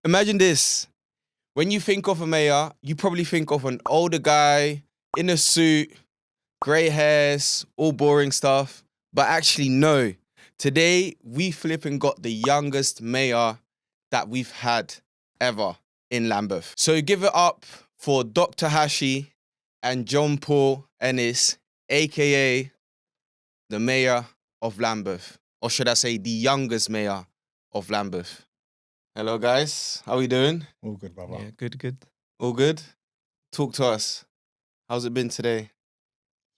Imagine this. When you think of a mayor, you probably think of an older guy in a suit, grey hairs, all boring stuff. But actually, no. Today, we flipping got the youngest mayor that we've had ever in Lambeth. So give it up for Dr. Hashi and John Paul Ennis, aka the mayor of Lambeth. Or should I say the youngest mayor of Lambeth. Hello guys, how we doing? All good, brother. Yeah, good. All good? Talk to us. How's it been today?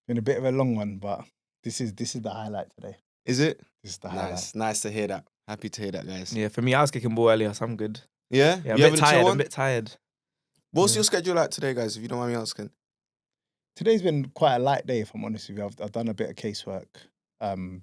Been a bit of a long one, but this is the highlight today. Is it? This is the highlight. Nice to hear that. Happy to hear that, guys. Yeah, for me, I was kicking ball earlier, so I'm good. Yeah? Yeah, You I'm having a bit tired. What's your schedule like today, guys, if you don't mind me asking? Today's been quite a light day, if I'm honest with you. I've done a bit of casework,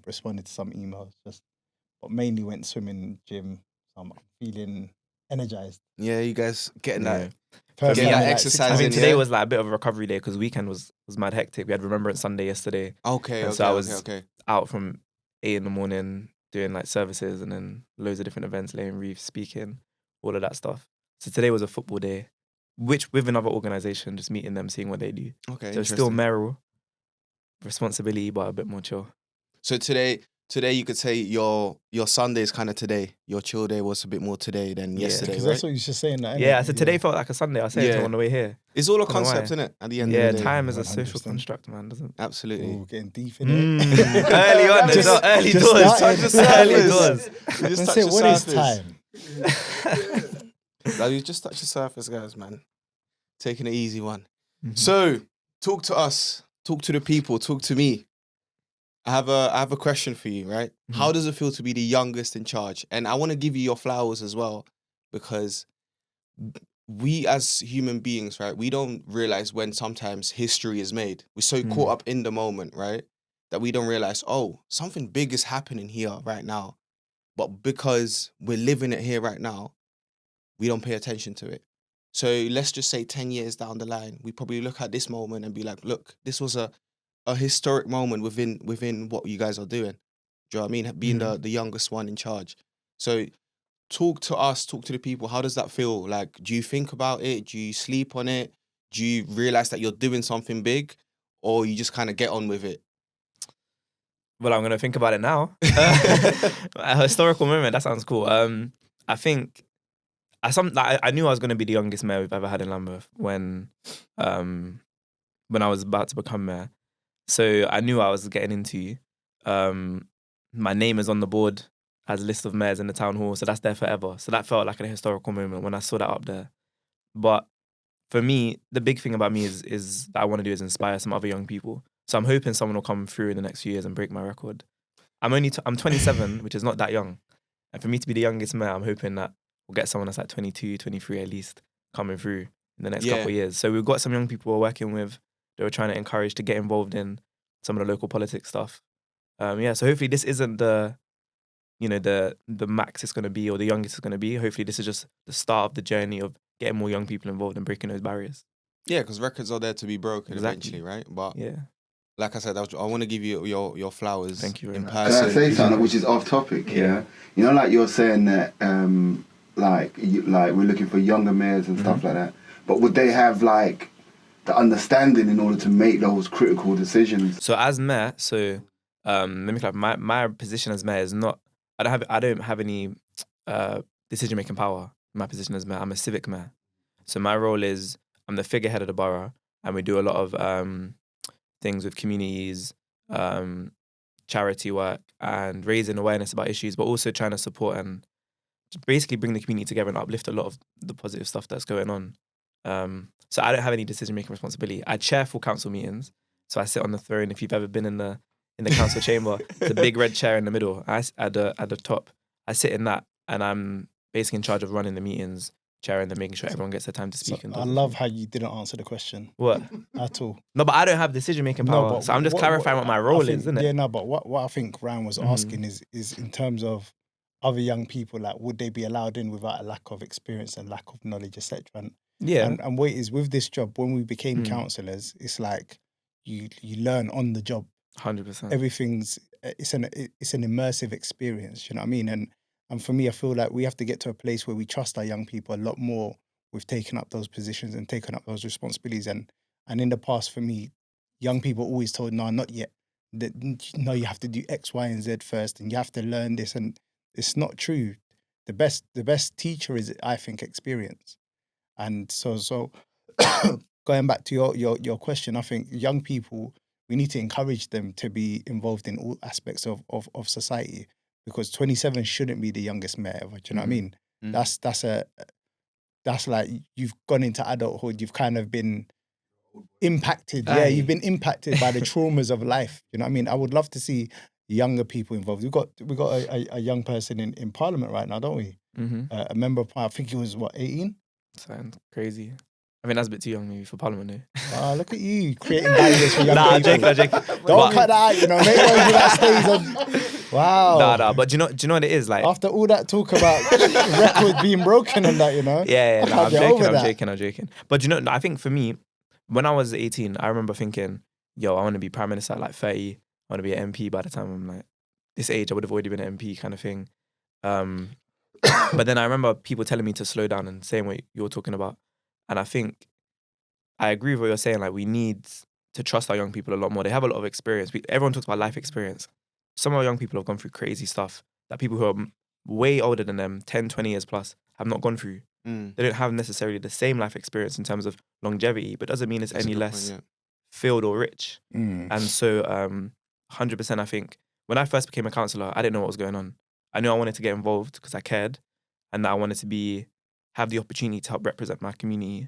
responded to some emails, but mainly went swimming, gym. So I'm feeling energized. Yeah, you guys getting that Personally, that I mean, exercise I mean, in, today yeah? was like a bit of a recovery day because weekend was mad hectic. We had Remembrance Sunday yesterday. Okay, And so I was okay. out from 8 a.m, doing like services and then loads of different events, laying reefs, speaking, all of that stuff. So today was a football day, which with another organisation, just meeting them, seeing what they do. Okay, So it's still mayoral responsibility, but a bit more chill. So today you could say your Sunday is kind of today. Your chill day was a bit more today than yesterday, Because right? that's what you were just saying. That, Yeah, so today felt like a Sunday. I was saying to him on the way here. It's all a I don't know concept, why. isn't it? At the end Yeah, of the day. time is a social 100%. construct, man, doesn't Absolutely. Ooh, getting deep in it. Early on, Just- not early just doors. started. Early doors. You just I touch say, the what is surface. time? Like, you just touch the surface, guys, man. Taking an easy one. Mhm. So, talk to us. Talk to the people. Talk to me. I have a question for you, right? Mhm. How does it feel to be the youngest in charge? And I want to give you your flowers as well, because we as human beings, right, we don't realize when sometimes history is made. We're so caught up in the moment, right, that we don't realize, oh, something big is happening here right now. But because we're living it here right now, we don't pay attention to it. So let's just say 10 years down the line, we probably look at this moment and be like, look, this was a historic moment within what you guys are doing. Do you know what I mean? Being the youngest one in charge. So talk to us, talk to the people. How does that feel? Like, do you think about it? Do you sleep on it? Do you realize that you're doing something big? Or you just kind of get on with it? Well, I'm going to think about it now. A historical moment, that sounds cool. I think I knew I was going to be the youngest mayor we've ever had in Lambeth when I was about to become mayor. So I knew I was getting into. My name is on the board as a list of mayors in the town hall, so that's there forever. So that felt like a historical moment when I saw that up there. But for me, the big thing about me is that I want to do is inspire some other young people. So I'm hoping someone will come through in the next few years and break my record. I'm 27, which is not that young. And for me to be the youngest mayor, I'm hoping that we'll get someone that's like 22, 23 at least coming through in the next couple of years. So we've got some young people we're working with that we're trying to encourage to get involved in some of the local politics stuff. So hopefully this isn't the max it's going to be or the youngest it's going to be. Hopefully this is just the start of the journey of getting more young people involved and breaking those barriers. Yeah, because records are there to be broken Exactly. eventually, right? But Yeah. like I said, I want to give you your flowers. Thank you very in much. person. Can I say something which is off topic? Yeah. You know, like you're saying that, like we're looking for younger mayors and stuff like that. But would they have like the understanding in order to make those critical decisions? So as mayor, let me clarify. My position as mayor is not. I don't have any decision making power. In my position as mayor, I'm a civic mayor. So my role is I'm the figurehead of the borough, and we do a lot of things with communities, charity work, and raising awareness about issues, but also trying to support and basically bring the community together and uplift a lot of the positive stuff that's going on. So I don't have any decision making responsibility. I chair full council meetings, so I sit on the throne. If you've ever been in the council chamber, it's a big red chair in the middle. At the top, I sit in that, and I'm basically in charge of running the meetings, chairing them, making sure everyone gets their time to speak. So And I love how you didn't answer the question what? at all. No, but I don't have decision making power. So I'm just clarifying what my role is, isn't it? Yeah, no, but what I think Ryan was asking is in terms of other young people, like would they be allowed in without a lack of experience and lack of knowledge, etc. And what it is with this job, when we became councillors, it's like you learn on the job. 100%. Everything's it's an immersive experience. You know what I mean? And And for me, I feel like we have to get to a place where we trust our young people a lot more with taking up those positions and taking up those responsibilities. And in the past, for me, young people always told, no, not yet. No, you have to do X, Y, and Z first, and you have to learn this. And it's not true. The best teacher is, I think, experience. And so going back to your question, I think young people, we need to encourage them to be involved in all aspects of society, because 27 shouldn't be the youngest mayor ever. Do you know what I mean? That's like, you've gone into adulthood, you've kind of been impacted. Aye. Yeah, you've been impacted by the traumas of life. You know what I mean? I would love to see younger people involved. We've got a young person in Parliament right now, don't we? A member of Parliament. I think he was, 18? Sounds crazy. I mean, that's a bit too young maybe for Parliament, though. Oh, look at you creating barriers for young people. I'm joking. Don't cut that out, you know. Make sure that stays on. Wow. Nah. But do you know what it is like? After all that talk about records being broken and that, you know. Yeah. I'm joking. But I think for me, when I was 18, I remember thinking, yo, I want to be Prime Minister at like 30. I want to be an MP by the time I'm like this age. I would have already been an MP kind of thing. But then I remember people telling me to slow down and saying what you're talking about. And I think I agree with what you're saying. Like, we need to trust our young people a lot more. They have a lot of experience. Everyone talks about life experience. Some of our young people have gone through crazy stuff that people who are way older than them, 10, 20 years plus, have not gone through. They don't have necessarily the same life experience in terms of longevity, but doesn't mean it's any less filled or rich. And so 100%, I think, when I first became a councillor, I didn't know what was going on. I knew I wanted to get involved because I cared, and that I wanted to have the opportunity to help represent my community.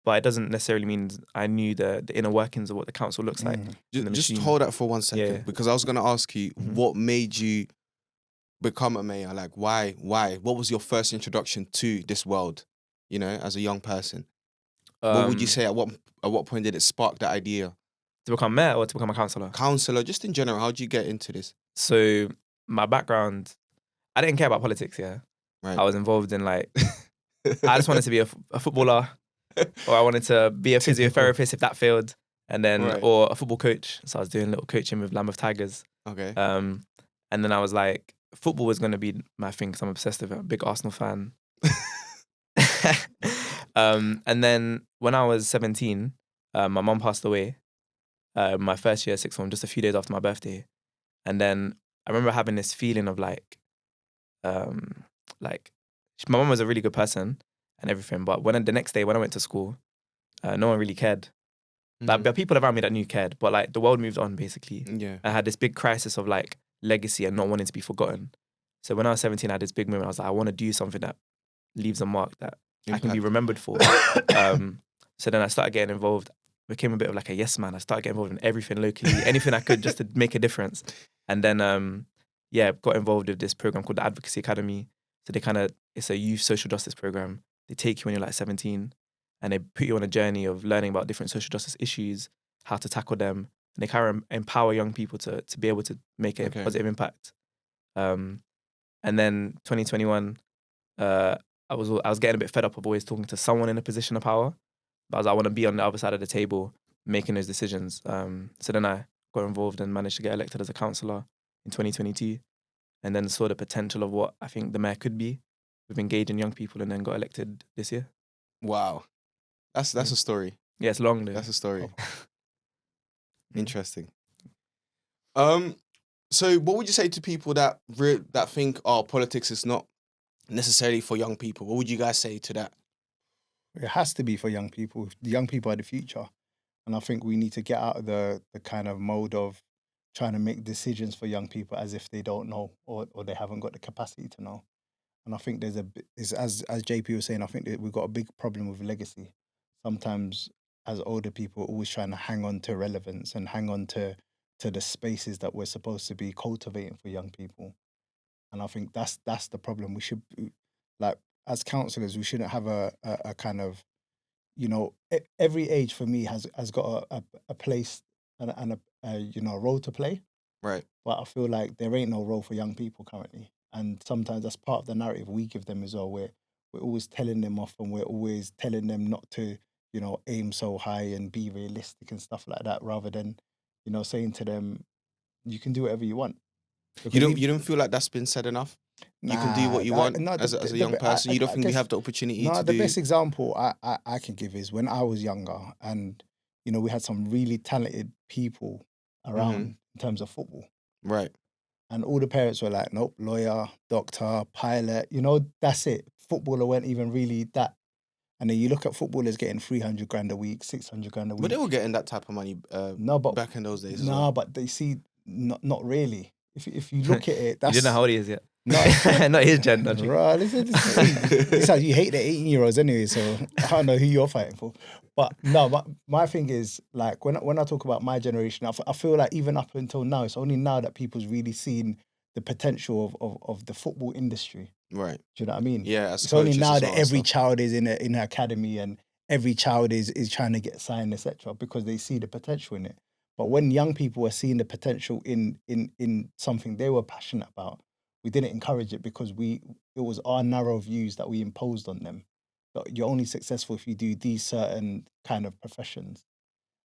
But it doesn't necessarily mean I knew the inner workings of what the council looks like. Just hold that for 1 second, because I was going to ask you, what made you become a mayor? Like, why? What was your first introduction to this world, you know, as a young person? What would you say, at what point did it spark that idea? To become mayor or to become a councillor? Councillor, just in general, how did you get into this? So my background, I didn't care about politics, Right. I was involved in like, I just wanted to be a footballer, or I wanted to be a physiotherapist if that failed, and then, or a football coach. So I was doing a little coaching with Lambeth Tigers. Okay. And then I was like, football was going to be my thing because I'm obsessed with it. I'm a big Arsenal fan. And then when I was 17, my mum passed away. My first year, sixth form, just a few days after my birthday. And then I remember having this feeling of like my mum was a really good person and everything, but the next day when I went to school, no one really cared. Like, there were people around me that knew cared, but like the world moved on basically. Yeah. I had this big crisis of like legacy and not wanting to be forgotten. So when I was 17, I had this big moment. I was like, I want to do something that leaves a mark that I can be remembered for. So then I started getting involved, became a bit of like a yes man. I started getting involved in everything locally, anything I could just to make a difference. And then, got involved with this program called the Advocacy Academy. So it's a youth social justice program. They take you when you're like 17 and they put you on a journey of learning about different social justice issues, how to tackle them. And they kind of empower young people to be able to make a positive impact. And then 2021, I was getting a bit fed up of always talking to someone in a position of power. But I want to be on the other side of the table making those decisions. So then I got involved and managed to get elected as a councillor in 2022, and then saw the potential of what I think the mayor could be with engaging young people, and then got elected this year. Wow. That's a story. Yeah, it's long though. That's a story. Interesting. So what would you say to people that think, politics is not necessarily for young people? What would you guys say to that? It has to be for young people. The young people are the future. And I think we need to get out of the kind of mode of trying to make decisions for young people as if they don't know or they haven't got the capacity to know. And I think there's as JP was saying, I think that we've got a big problem with legacy. Sometimes as older people, we're always trying to hang on to relevance and hang on to the spaces that we're supposed to be cultivating for young people. And I think that's the problem. We should, like, as councillors, we shouldn't have a kind of, you know, every age for me has got a place and a role to play. Right. But I feel like there ain't no role for young people currently. And sometimes that's part of the narrative we give them as well. We're always telling them off and we're always telling them not to, you know, aim so high and be realistic and stuff like that, rather than, you know, saying to them, you can do whatever you want. You don't feel like that's been said enough? you can do what you want as a young person? You don't think we have the opportunity to do... The best example I can give is when I was younger and, you know, we had some really talented people around in terms of football. Right. And all the parents were like, nope, lawyer, doctor, pilot, you know, that's it. Footballer weren't even really that. And then you look at footballers getting 300 grand a week, 600 grand a week. But they were getting that type of money back in those days. No, but they see, not really. If you look at it, that's... You don't know how old he is yet. No, not his gender. Right, this how you hate the 18-year-olds anyway, so I don't know who you're fighting for. But no, my thing is, like, when I talk about my generation, I feel like even up until now, it's only now that people's really seen the potential of the football industry. Right. Do you know what I mean? Yeah. It's only now that every child is in an academy and every child is trying to get signed, etc., because they see the potential in it. But when young people were seeing the potential in something they were passionate about, we didn't encourage it because it was our narrow views that we imposed on them. But you're only successful if you do these certain kind of professions.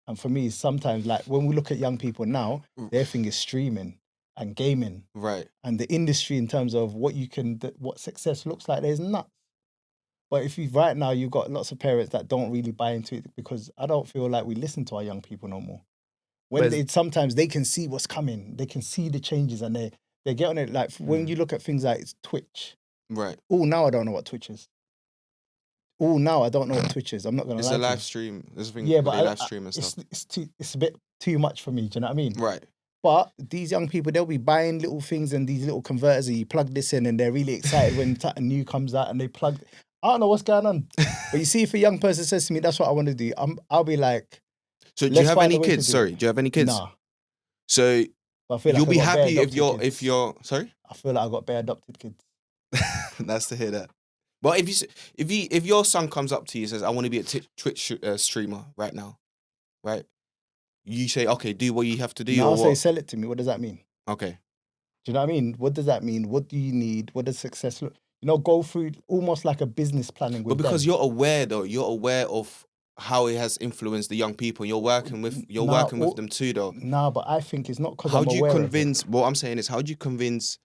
And for me, sometimes, like, when we look at young people now, their thing is streaming and gaming. Right. And the industry in terms of what success looks like, there's nuts. But right now, you've got lots of parents that don't really buy into it because I don't feel like we listen to our young people no more. Sometimes they can see what's coming, they can see the changes, and they get on it. Like when you look at things like Twitch. Right. Oh, now I don't know what Twitch is. I'm not going to lie. It's a live stream. There's a thing but they live stream and stuff. It's a bit too much for me. Do you know what I mean? Right. But these young people, they'll be buying little things and these little converters, and you plug this in and they're really excited when something new comes out and they plug... I don't know what's going on. But you see, if a young person says to me, that's what I want to do, I'll be like... So do you have any kids? Sorry, do you have any kids? Nah. So you'll be happy if you're... Sorry? I feel like I've got bare adopted kids. Nice to hear that. But if your son comes up to you and says, I want to be a Twitch streamer right now, right? You say, okay, do what you have to do. No, I'll say, sell it to me. What does that mean? Okay. Do you know what I mean? What does that mean? What do you need? What does success look? You know, go through almost like a business planning with But because them. you're aware of how it has influenced the young people. You're working with them too, though. No, but I think it's not because How do you convince? What I'm saying is, how do you convince,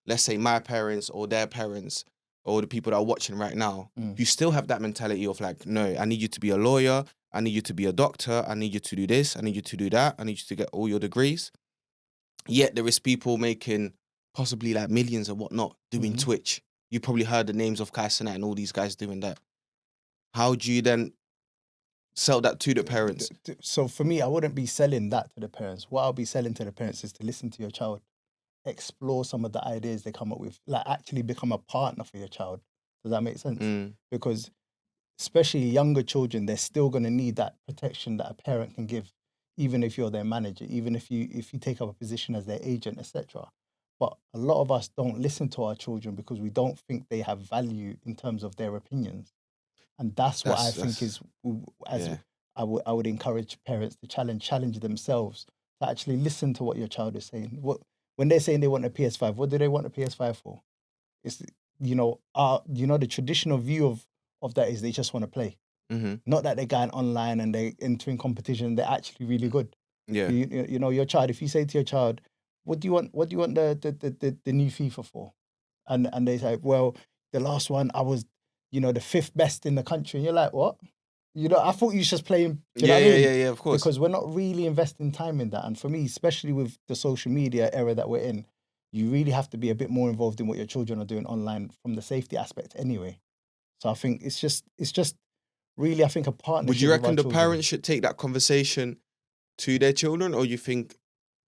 let's say, my parents or their parents or the people that are watching right now, you still have that mentality of like, no, I need you to be a lawyer, I need you to be a doctor, I need you to do this, I need you to do that, I need you to get all your degrees. Yet there is people making possibly like millions and whatnot doing Twitch. You probably heard the names of Kai Cenat and all these guys doing that. How do you then sell that to the parents? So for me, I wouldn't be selling that to the parents. What I'll be selling to the parents is to listen to your child, explore some of the ideas they come up with, like actually become a partner for your child. Does that make sense? Because especially younger children, they're still going to need that protection that a parent can give, even if you're their manager, even if you take up a position as their agent, etc. But a lot of us don't listen to our children because we don't think they have value in terms of their opinions. And that's what I think is, I would encourage parents to challenge themselves to actually listen to what your child is saying. When they're saying they want a PS5, what do they want a PS5 for? It's, the traditional view of that is they just want to play. Not that they're going online and they're entering competition, they're actually really good. Yeah. You know, your child, if you say to your child, what do you want the new FIFA for? And they say, well, the last one I was, the 5th best in the country. And you're like, what? I thought you was just playing. Yeah, of course. Because we're not really investing time in that. And for me, especially with the social media era that we're in, you really have to be a bit more involved in what your children are doing online from the safety aspect anyway. So I think it's just really, I think, a partnership. Would you reckon the parents should take that conversation to their children, or you think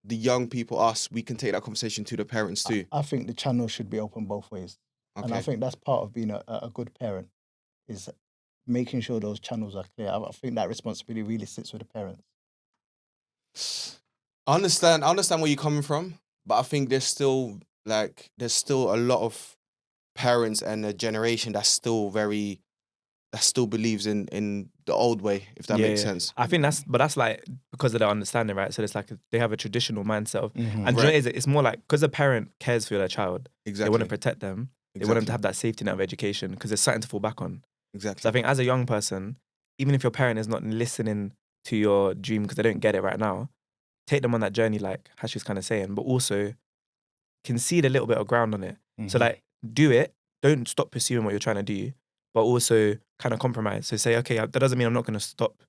the young people, we can take that conversation to the parents too? I think the channel should be open both ways. Okay. And I think that's part of being a good parent, is making sure those channels are clear. I think that responsibility really sits with the parents. I understand where you're coming from, but I think there's still a lot of parents and a generation that still believes in the old way, if that makes sense. I think that's like because of their understanding, right? So it's like they have a traditional mindset of, and it's more like because a parent cares for their child, they want to protect them, they want them to have that safety net of education because there's something to fall back on. Exactly. So I think as a young person, even if your parent is not listening to your dream because they don't get it right now, take them on that journey, like Hashi's kind of saying, but also concede a little bit of ground on it. So like do it. Don't stop pursuing what you're trying to do, but also kind of compromise. So say, okay, that doesn't mean I'm not going to stop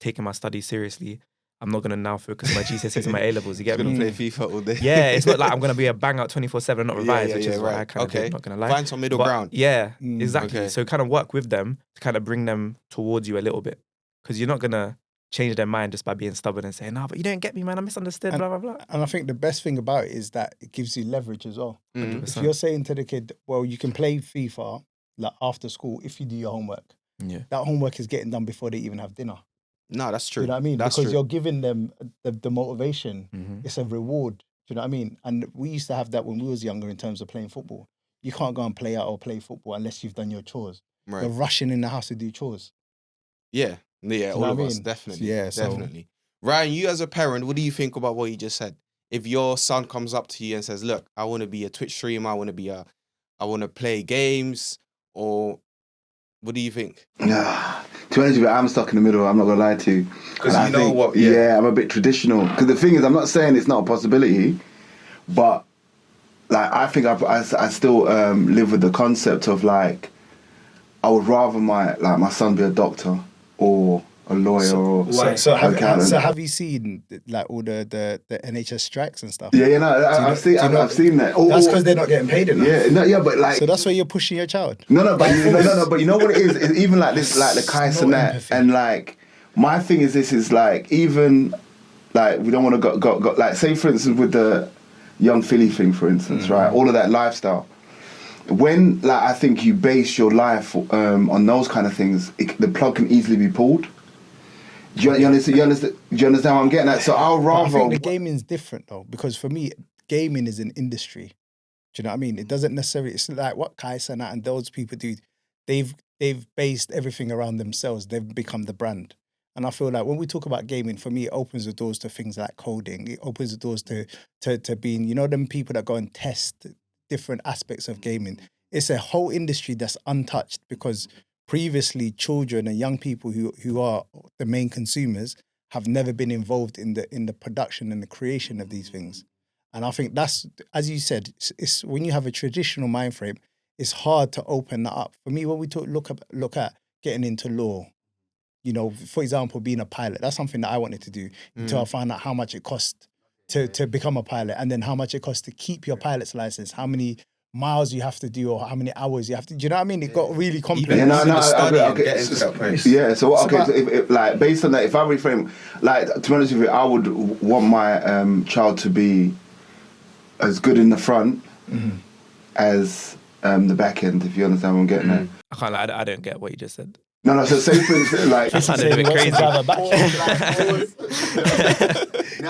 taking my studies seriously. I'm not going to now focus on my GCSEs and my A-levels. You get Just me? gonna play FIFA all day. Yeah, it's not like I'm going to be a bang out 24/7 and not revise, which is what I kind of do, okay. not going to lie. Find some middle But ground. Yeah, exactly. Okay. So kind of work with them to kind of bring them towards you a little bit. Because you're not going to change their mind just by being stubborn and saying, no, but you don't get me, man. I misunderstood, blah, blah, blah. And I think the best thing about it is that it gives you leverage as well. 100%. If you're saying to the kid, well, you can play FIFA like after school if you do your homework. Yeah. That homework is getting done before they even have dinner. No, that's true. You know what I mean? That's because true. you're giving them the motivation. Mm-hmm. It's a reward. Do you know what I mean? And we used to have that when we was younger in terms of playing football. You can't go and play out or play football unless you've done your chores. Right. You're rushing in the house to do chores. Yeah, Do you all know of what I us, mean? definitely. Yeah, so- definitely. Ryan, you as a parent, what do you think about what you just said? If your son comes up to you and says, look, I want to be a Twitch streamer, I want to play games, or what do you think? To be honest with you, I'm stuck in the middle. I'm not gonna lie to you. 'Cause And you know what, Yeah. yeah. I'm a bit traditional. Because the thing is, I'm not saying it's not a possibility, but like I think I still live with the concept of like I would rather my son be a doctor or a lawyer or So accountant. have you seen like all the NHS strikes and stuff? Yeah, I've seen that. That's because they're not getting paid enough. But like So that's why you're pushing your child. No, but you know what it is? It's even like this, like the Kais and that, empathy. and like my thing is this is like even like we don't want to go like say for instance with the young Philly thing, for instance, right? All of that lifestyle. When like I think you base your life on those kind of things, the plug can easily be pulled. Do you understand what I'm getting at? So I'll But I rather. think the gaming's different though, because for me, gaming is an industry. Do you know what I mean? It doesn't necessarily. It's like what Kais and that and those people do. They've based everything around themselves. They've become the brand. And I feel like when we talk about gaming, for me, it opens the doors to things like coding. It opens the doors to being, you know, them people that go and test different aspects of gaming. It's a whole industry that's untouched because previously children and young people who are the main consumers have never been involved in the production and the creation of these things. And I think that's, as you said, it's when you have a traditional mind frame, it's hard to open that up. For me, when we look at getting into law, you know, for example, being a pilot, that's something that I wanted to do until I found out how much it cost to become a pilot, and then how much it costs to keep your pilot's license, how many miles you have to do or how many hours you have to. Do you know what I mean? It got really complex. Even study and okay. get into that place. Yeah, so if like based on that, if I reframe, like to be honest with you, I would want my child to be as good in the front as the back end. If you understand what I'm getting at. I can't lie, I don't get what you just said. No. So say for instance, like That sounded a bit crazy.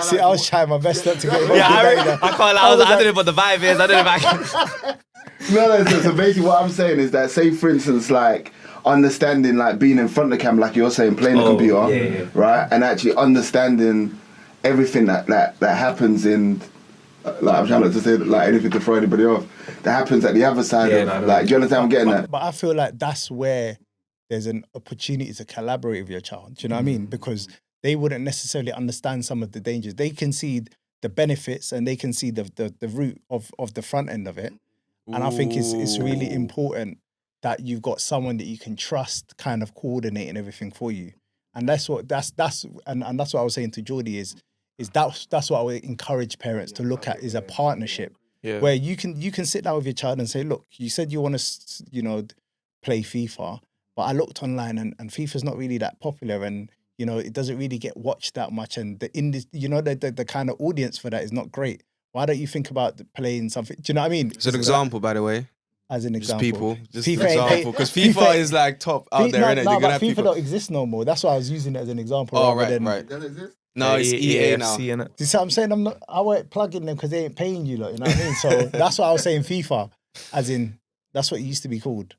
See, I was trying my best not to get Yeah, I can't lie. I don't know what the vibe is. I don't know if I can. So basically what I'm saying is that say for instance like understanding like being in front of the camera like you're saying playing the computer right, and actually understanding everything that happens in like I'm trying not to say like anything to throw anybody off that happens at the other side of like do you understand what I'm getting at? But I feel like that's where there's an opportunity to collaborate with your child. Do you know what I mean? Because they wouldn't necessarily understand some of the dangers. They can see the benefits and they can see the root of the front end of it. And I think it's really important that you've got someone that you can trust kind of coordinating everything for you. And that's what I was saying to Jordy is that's what I would encourage parents to look at is a partnership where you can sit down with your child and say, look, you said you want to, you know, play FIFA, but I looked online and FIFA's not really that popular and, you know, it doesn't really get watched that much and the kind of audience for that is not great. Why don't you think about playing something? Do you know what I mean? It's an example, by the way. As an Just example. people. Just FIFA an example. Because FIFA is like top out there, innit? No, You're gonna but have FIFA people. don't exist no more. That's why I was using it as an example. Oh, rather right, than, right. No, it's EA now. AFC, innit? Do you see what I'm saying? I won't plugging them because they ain't paying you, lot, you know what I mean? So that's why I was saying FIFA, as in that's what it used to be called.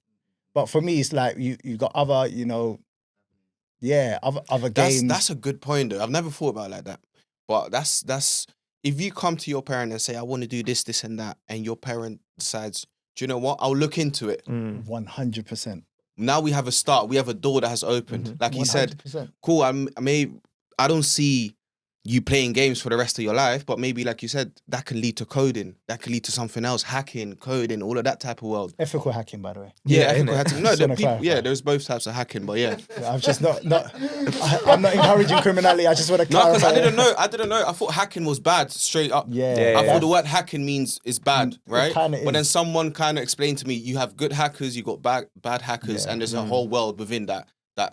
But for me, it's like you've got other, you know, other games. That's a good point though. I've never thought about it like that. But that's if you come to your parent and say, I want to do this, this and that, and your parent decides, do you know what? I'll look into it. 100%. Now we have a start. We have a door that has opened. Like he said, 100%. cool, I don't see you playing games for the rest of your life, but maybe, like you said, that can lead to coding. That can lead to something else, hacking, coding, all of that type of world. Ethical hacking, by the way. Yeah, ethical innit? hacking. No, Just wanna clarify. there's both types of hacking, but yeah. I'm just I'm not encouraging criminality. I just want to No, because clarify. I didn't know. I thought hacking was bad, straight up. Yeah. I thought the word hacking means it's bad, right? kinda But then is. someone kind of explained to me, you have good hackers, you got bad hackers, Yeah. and there's a whole world within that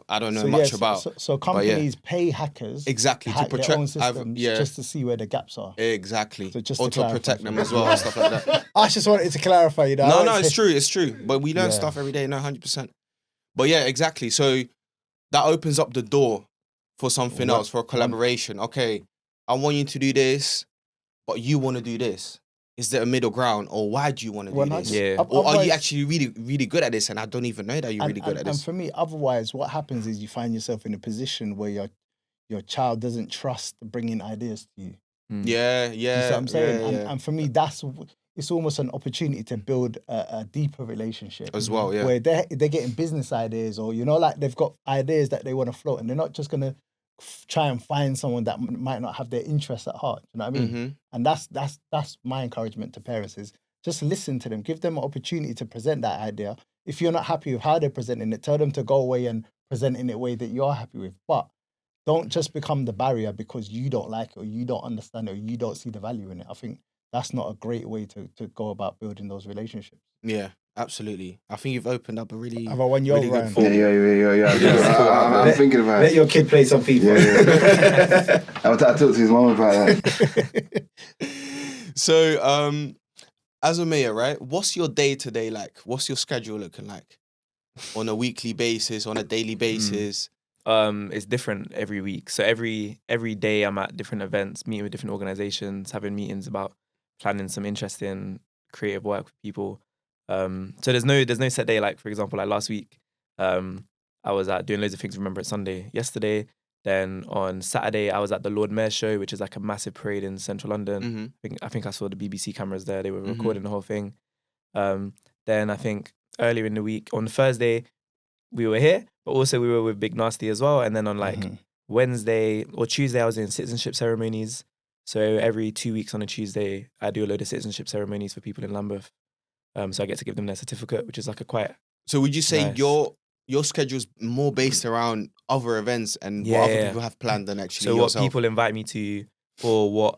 I don't know So, much yes, about. So companies pay hackers Exactly, to to hack their protect- own systems yeah. just to see where the gaps are. Exactly. So just or to to protect clarify. them as well, and stuff like that. I just wanted to clarify, you know. No, it's true. But we learn Yeah. stuff every day, no, 100%. But yeah, exactly. So that opens up the door for something else, for a collaboration. Okay, I want you to do this, but you want to do this. Is there a middle ground, or why do you want to do this? Yeah. Or are you actually really, really good at this, and I don't even know that you're really good at And this? for me, otherwise, what happens is you find yourself in a position where your child doesn't trust bringing ideas to you. Yeah, You see what I'm saying? yeah. And for me, it's almost an opportunity to build a deeper relationship As well, yeah. where they're getting business ideas, or like they've got ideas that they want to float, and they're not just gonna try and find someone that might not have their interests at heart. You know what I mean? Mm-hmm. And that's my encouragement to parents is just listen to them, give them an opportunity to present that idea. If you're not happy with how they're presenting it, tell them to go away and present in a way that you're happy with. But don't just become the barrier because you don't like it, or you don't understand it, or you don't see the value in it. I think that's not a great way to go about building those relationships. Yeah, absolutely. I think you've opened up a really, Have I won your really good round? thought. Yeah. I'm thinking about it. your kid play some FIFA. Yeah. I talked to his mum about that. So, as a mayor, right, what's your day-to-day like? What's your schedule looking like? On a weekly basis, on a daily basis? It's different every week. So every day I'm at different events, meeting with different organizations, having meetings about planning some interesting creative work with people. So there's no set day. Like, for example, like last week, I was at doing loads of things. Remember It Sunday yesterday. Then on Saturday, I was at the Lord Mayor's show, which is like a massive parade in central London. Mm-hmm. I think I saw the BBC cameras there. They were recording the whole thing. Then I think earlier in the week, on Thursday, we were here, but also we were with Big Nasty as well. And then on like Wednesday or Tuesday, I was doing citizenship ceremonies. So every 2 weeks on a Tuesday, I do a load of citizenship ceremonies for people in Lambeth. So I get to give them their certificate, which is like a quite... So would you say Nice. your schedule's more based around other events and what other people have planned than actually So yourself? what people invite me to, or what...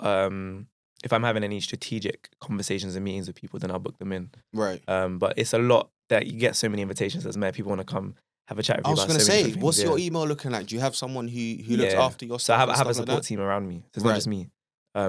if I'm having any strategic conversations and meetings with people, then I'll book them in. Right. But it's a lot that you get so many invitations as mayor. People want to come have a chat with you I was about going to so many say, different what's things, your yeah. email looking like? Do you have someone who looks Yeah. after your So stuff? I have a and stuff support like that? team around me. So it's Right. not just me.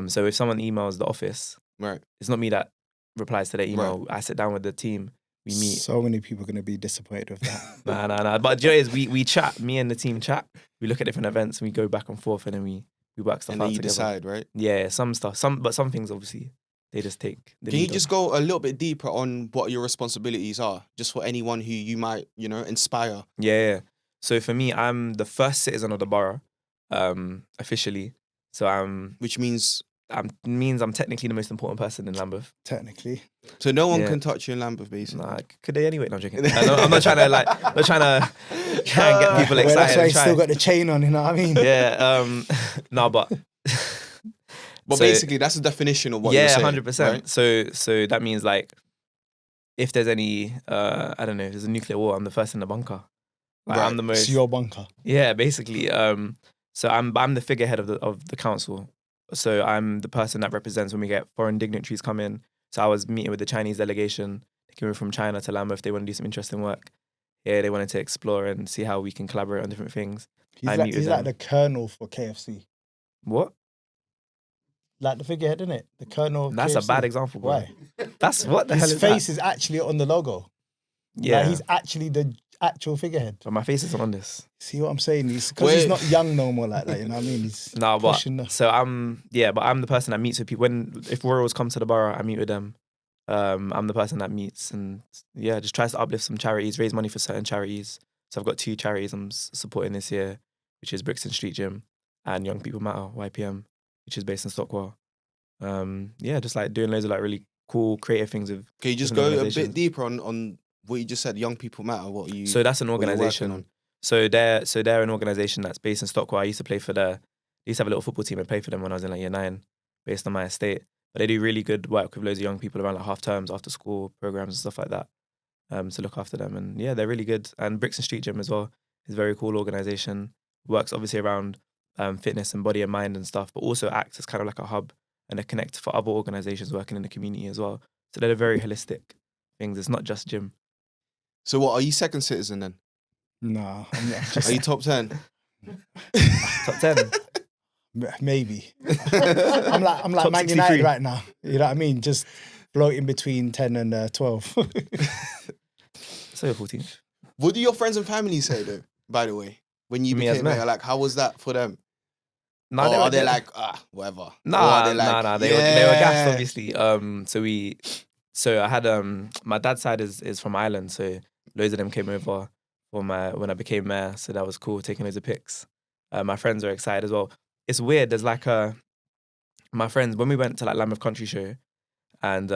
So if someone emails the office, Right. it's not me that replies to their email. I sit down with the team. We meet. So many people are going to be disappointed with that. Nah. But the joy is we chat. Me and the team chat. We look at different events and we go back and forth, and then we work stuff And out then you together. decide, right? Yeah, some stuff. But some things obviously they just take. The Can you lead just on. go a little bit deeper on what your responsibilities are, just for anyone who you might, inspire? Yeah. So for me, I'm the first citizen of the borough, officially. So Which means, means I'm technically the most important person in Lambeth. Technically. so no one Yeah. can touch you in Lambeth, basically. Nah, could they anyway? No, I'm joking. I'm not trying to try and get people Well, excited. that's why and he's try. still got the chain on, you know what I mean? Yeah. No, but But so- basically, that's the definition of what you're saying. 100%. Right? So that means like, if there's any, I don't know, if there's a nuclear war, I'm the first in the bunker. Like, Right. I'm the most. It's your bunker. Yeah, basically. So I'm the figurehead of the council. So I'm the person that represents when we get foreign dignitaries come in. So I was meeting with the Chinese delegation. They came from China to Lambeth. They want to do some interesting work. Yeah, they wanted to explore and see how we can collaborate on different things. He's I like, meet with he's like them. the colonel for KFC. What? Like the figurehead, isn't it? The colonel of That's KFC. a bad example, bro. Why? That's what the hell His is face that? is actually on the logo. Yeah, Like, he's actually the actual figurehead. but my face isn't on this. See what I'm saying? He's because he's Wait. not young no more like that. You know what I mean? He's No, but pushing the. so I'm the person that meets with people. If royals come to the borough, I meet with them. I'm the person that meets and just tries to uplift some charities, raise money for certain charities. So I've got 2 charities I'm supporting this year, which is Brixton Street Gym and Young People Matter (YPM), which is based in Stockwell. Just like doing loads of like really cool creative things with. Can you just different go a organisations. bit deeper on what you just said? Young people matter. What are you? So that's an what you're working organisation. on? So they're an organisation that's based in Stockwell. I used to play for the used to have a little football team and play for them when I was in like year 9, based on my estate. But they do really good work with loads of young people around like half terms, after school programs and stuff like that, to look after them. And yeah, they're really good. And Brixton Street Gym as well is a very cool organisation. Works obviously around fitness and body and mind and stuff, but also acts as kind of like a hub and a connect for other organisations working in the community as well. So they're very holistic things. It's not just gym. So what, are you second citizen then? Nah, I'm just Are you top 10? Top 10. maybe. I'm like Top Man 63. United right now. You know what I mean? Just floating between 10 and 12. So you're 14. What do your friends and family say though, by the way? When you Me as became man. mayor, like how was that for them? No, Or are they were- like, whatever? Or Nah, are they like, they were gassed, obviously. So I had my dad's side is from Ireland, so loads of them came over for when I became mayor, so that was cool, taking loads of pics. My friends were excited as well. It's weird. There's like my friends, when we went to like Lambeth Country Show, and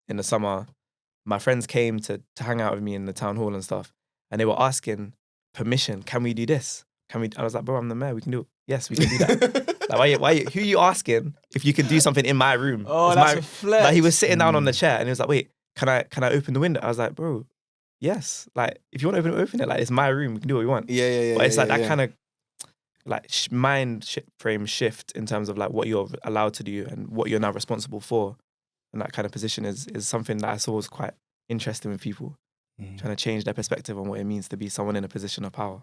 in the summer, my friends came to hang out with me in the town hall and stuff, and they were asking permission. Can we do this? I was like, bro, I'm the mayor. We can do it. Yes, we can do that. Like, who are you asking if you can do something in my room? Oh, It's that's my, a flex. like he was sitting down on the chair and he was like, wait, can I open the window? I was like, bro, yes. Like if you want to open it. Like it's my room. We can do what we want. Yeah. But it's like that yeah. kind of like frame shift in terms of like what you're allowed to do and what you're now responsible for. And that kind of position is something that I saw was quite interesting with people, trying to change their perspective on what it means to be someone in a position of power.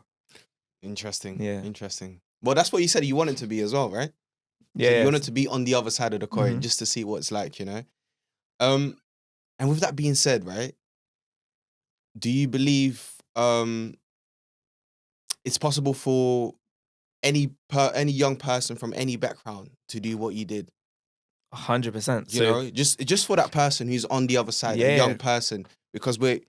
Interesting. Yeah. Interesting. Well, that's what you said you wanted to be as well, right? Yeah. So you yeah. wanted to be on the other side of the coin Mhm. just to see what it's like, you know? And with that being said, right? Do you believe it's possible for any young person from any background to do what you did? 100%. You know, just for that person who's on the other side, a Yeah. young person, because we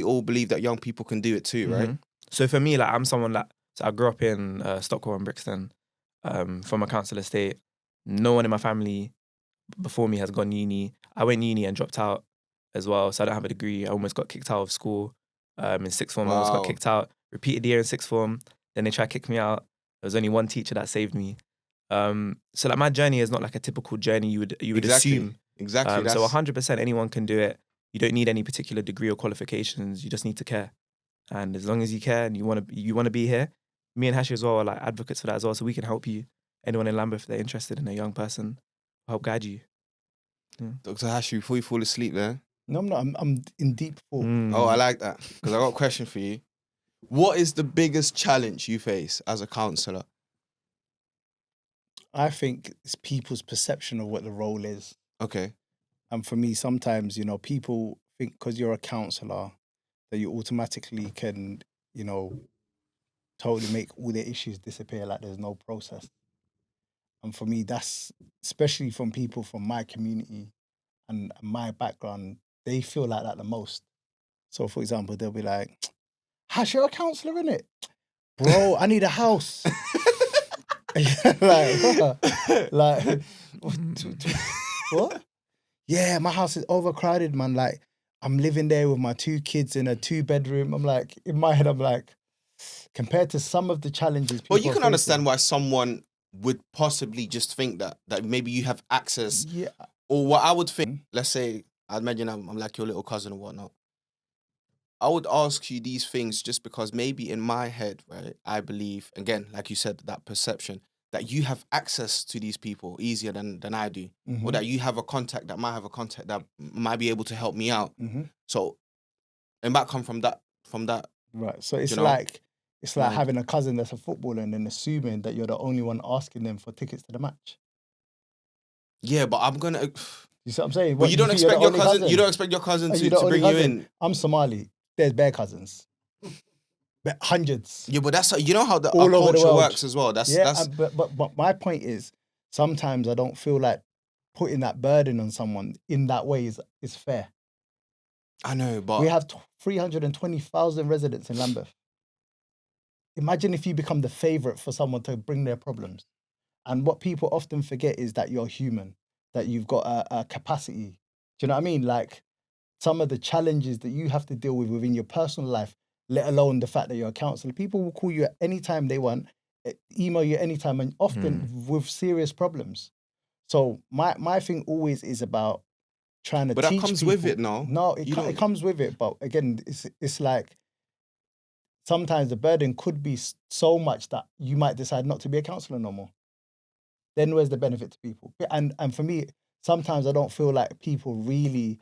all believe that young people can do it too, right? Mhm. So for me, like I'm someone that, so I grew up in Stockwell and Brixton, from a council estate. No one in my family before me has gone uni. I went uni and dropped out as well, so I don't have a degree. I almost got kicked out of school. In sixth form, I almost got Wow. kicked out. Repeated the year in sixth form. Then they tried to kick me out. There was only one teacher that saved me. So like my journey is not like a typical journey you would Exactly. assume. Exactly. So 100% anyone can do it. You don't need any particular degree or qualifications. You just need to care. And as long as you care and you want to be here, me and Hashi as well are like advocates for that as well. So we can help you. Anyone in Lambeth, if they're interested in a young person, we'll help guide you. Dr. Hashi, before you fall asleep there. No, I'm not. I'm in deep thought. Oh, I like that. Because I got a question for you. What is the biggest challenge you face as a councillor? I think it's people's perception of what the role is. Okay. And for me, sometimes, people think because you're a councillor that you automatically can, totally make all their issues disappear like there's no process. And for me, that's, especially from people from my community and my background, they feel like that the most. So, for example, they'll be like, Hash, you're a councillor, innit? Bro, I need a house. like, what? Yeah, my house is overcrowded, man. Like, I'm living there with my 2 kids in a 2-bedroom. I'm like, in my head, I'm like, compared to some of the challenges people Well, you are can facing, understand why someone would possibly just think that maybe you have access. Yeah. Or what I would think, let's say, I imagine I'm like your little cousin or whatnot. I would ask you these things just because maybe in my head, right, I believe, again, like you said, that perception, that you have access to these people easier than I do. Mhm. Or that you have a contact that might have a contact that might be able to help me out. Mhm. So it might come from that. Right. So it's You know? like Right. having a cousin that's a footballer and then assuming that you're the only one asking them for tickets to the match. Yeah, but I'm gonna. You see what I'm saying? But you don't think you're expect the your only cousin. You don't expect your cousin Are to you the only bring you cousin? in. I'm Somali. There's bare cousins. Hundreds. Yeah, but that's you know how our All over the culture world. works as well. That's But my point is, sometimes I don't feel like putting that burden on someone in that way is fair. I know, but We have 320,000 residents in Lambeth. Imagine if you become the favourite for someone to bring their problems. And what people often forget is that you're human, that you've got a capacity. Do you know what I mean? Like some of the challenges that you have to deal with within your personal life, let alone the fact that you're a councillor. People will call you at any time they want, email you anytime, and often with serious problems. So my thing always is about trying to But teach that comes people. with it, no? No, it comes with it. But again, it's like sometimes the burden could be so much that you might decide not to be a counsellor no more. Then where's the benefit to people? And for me, sometimes I don't feel like people really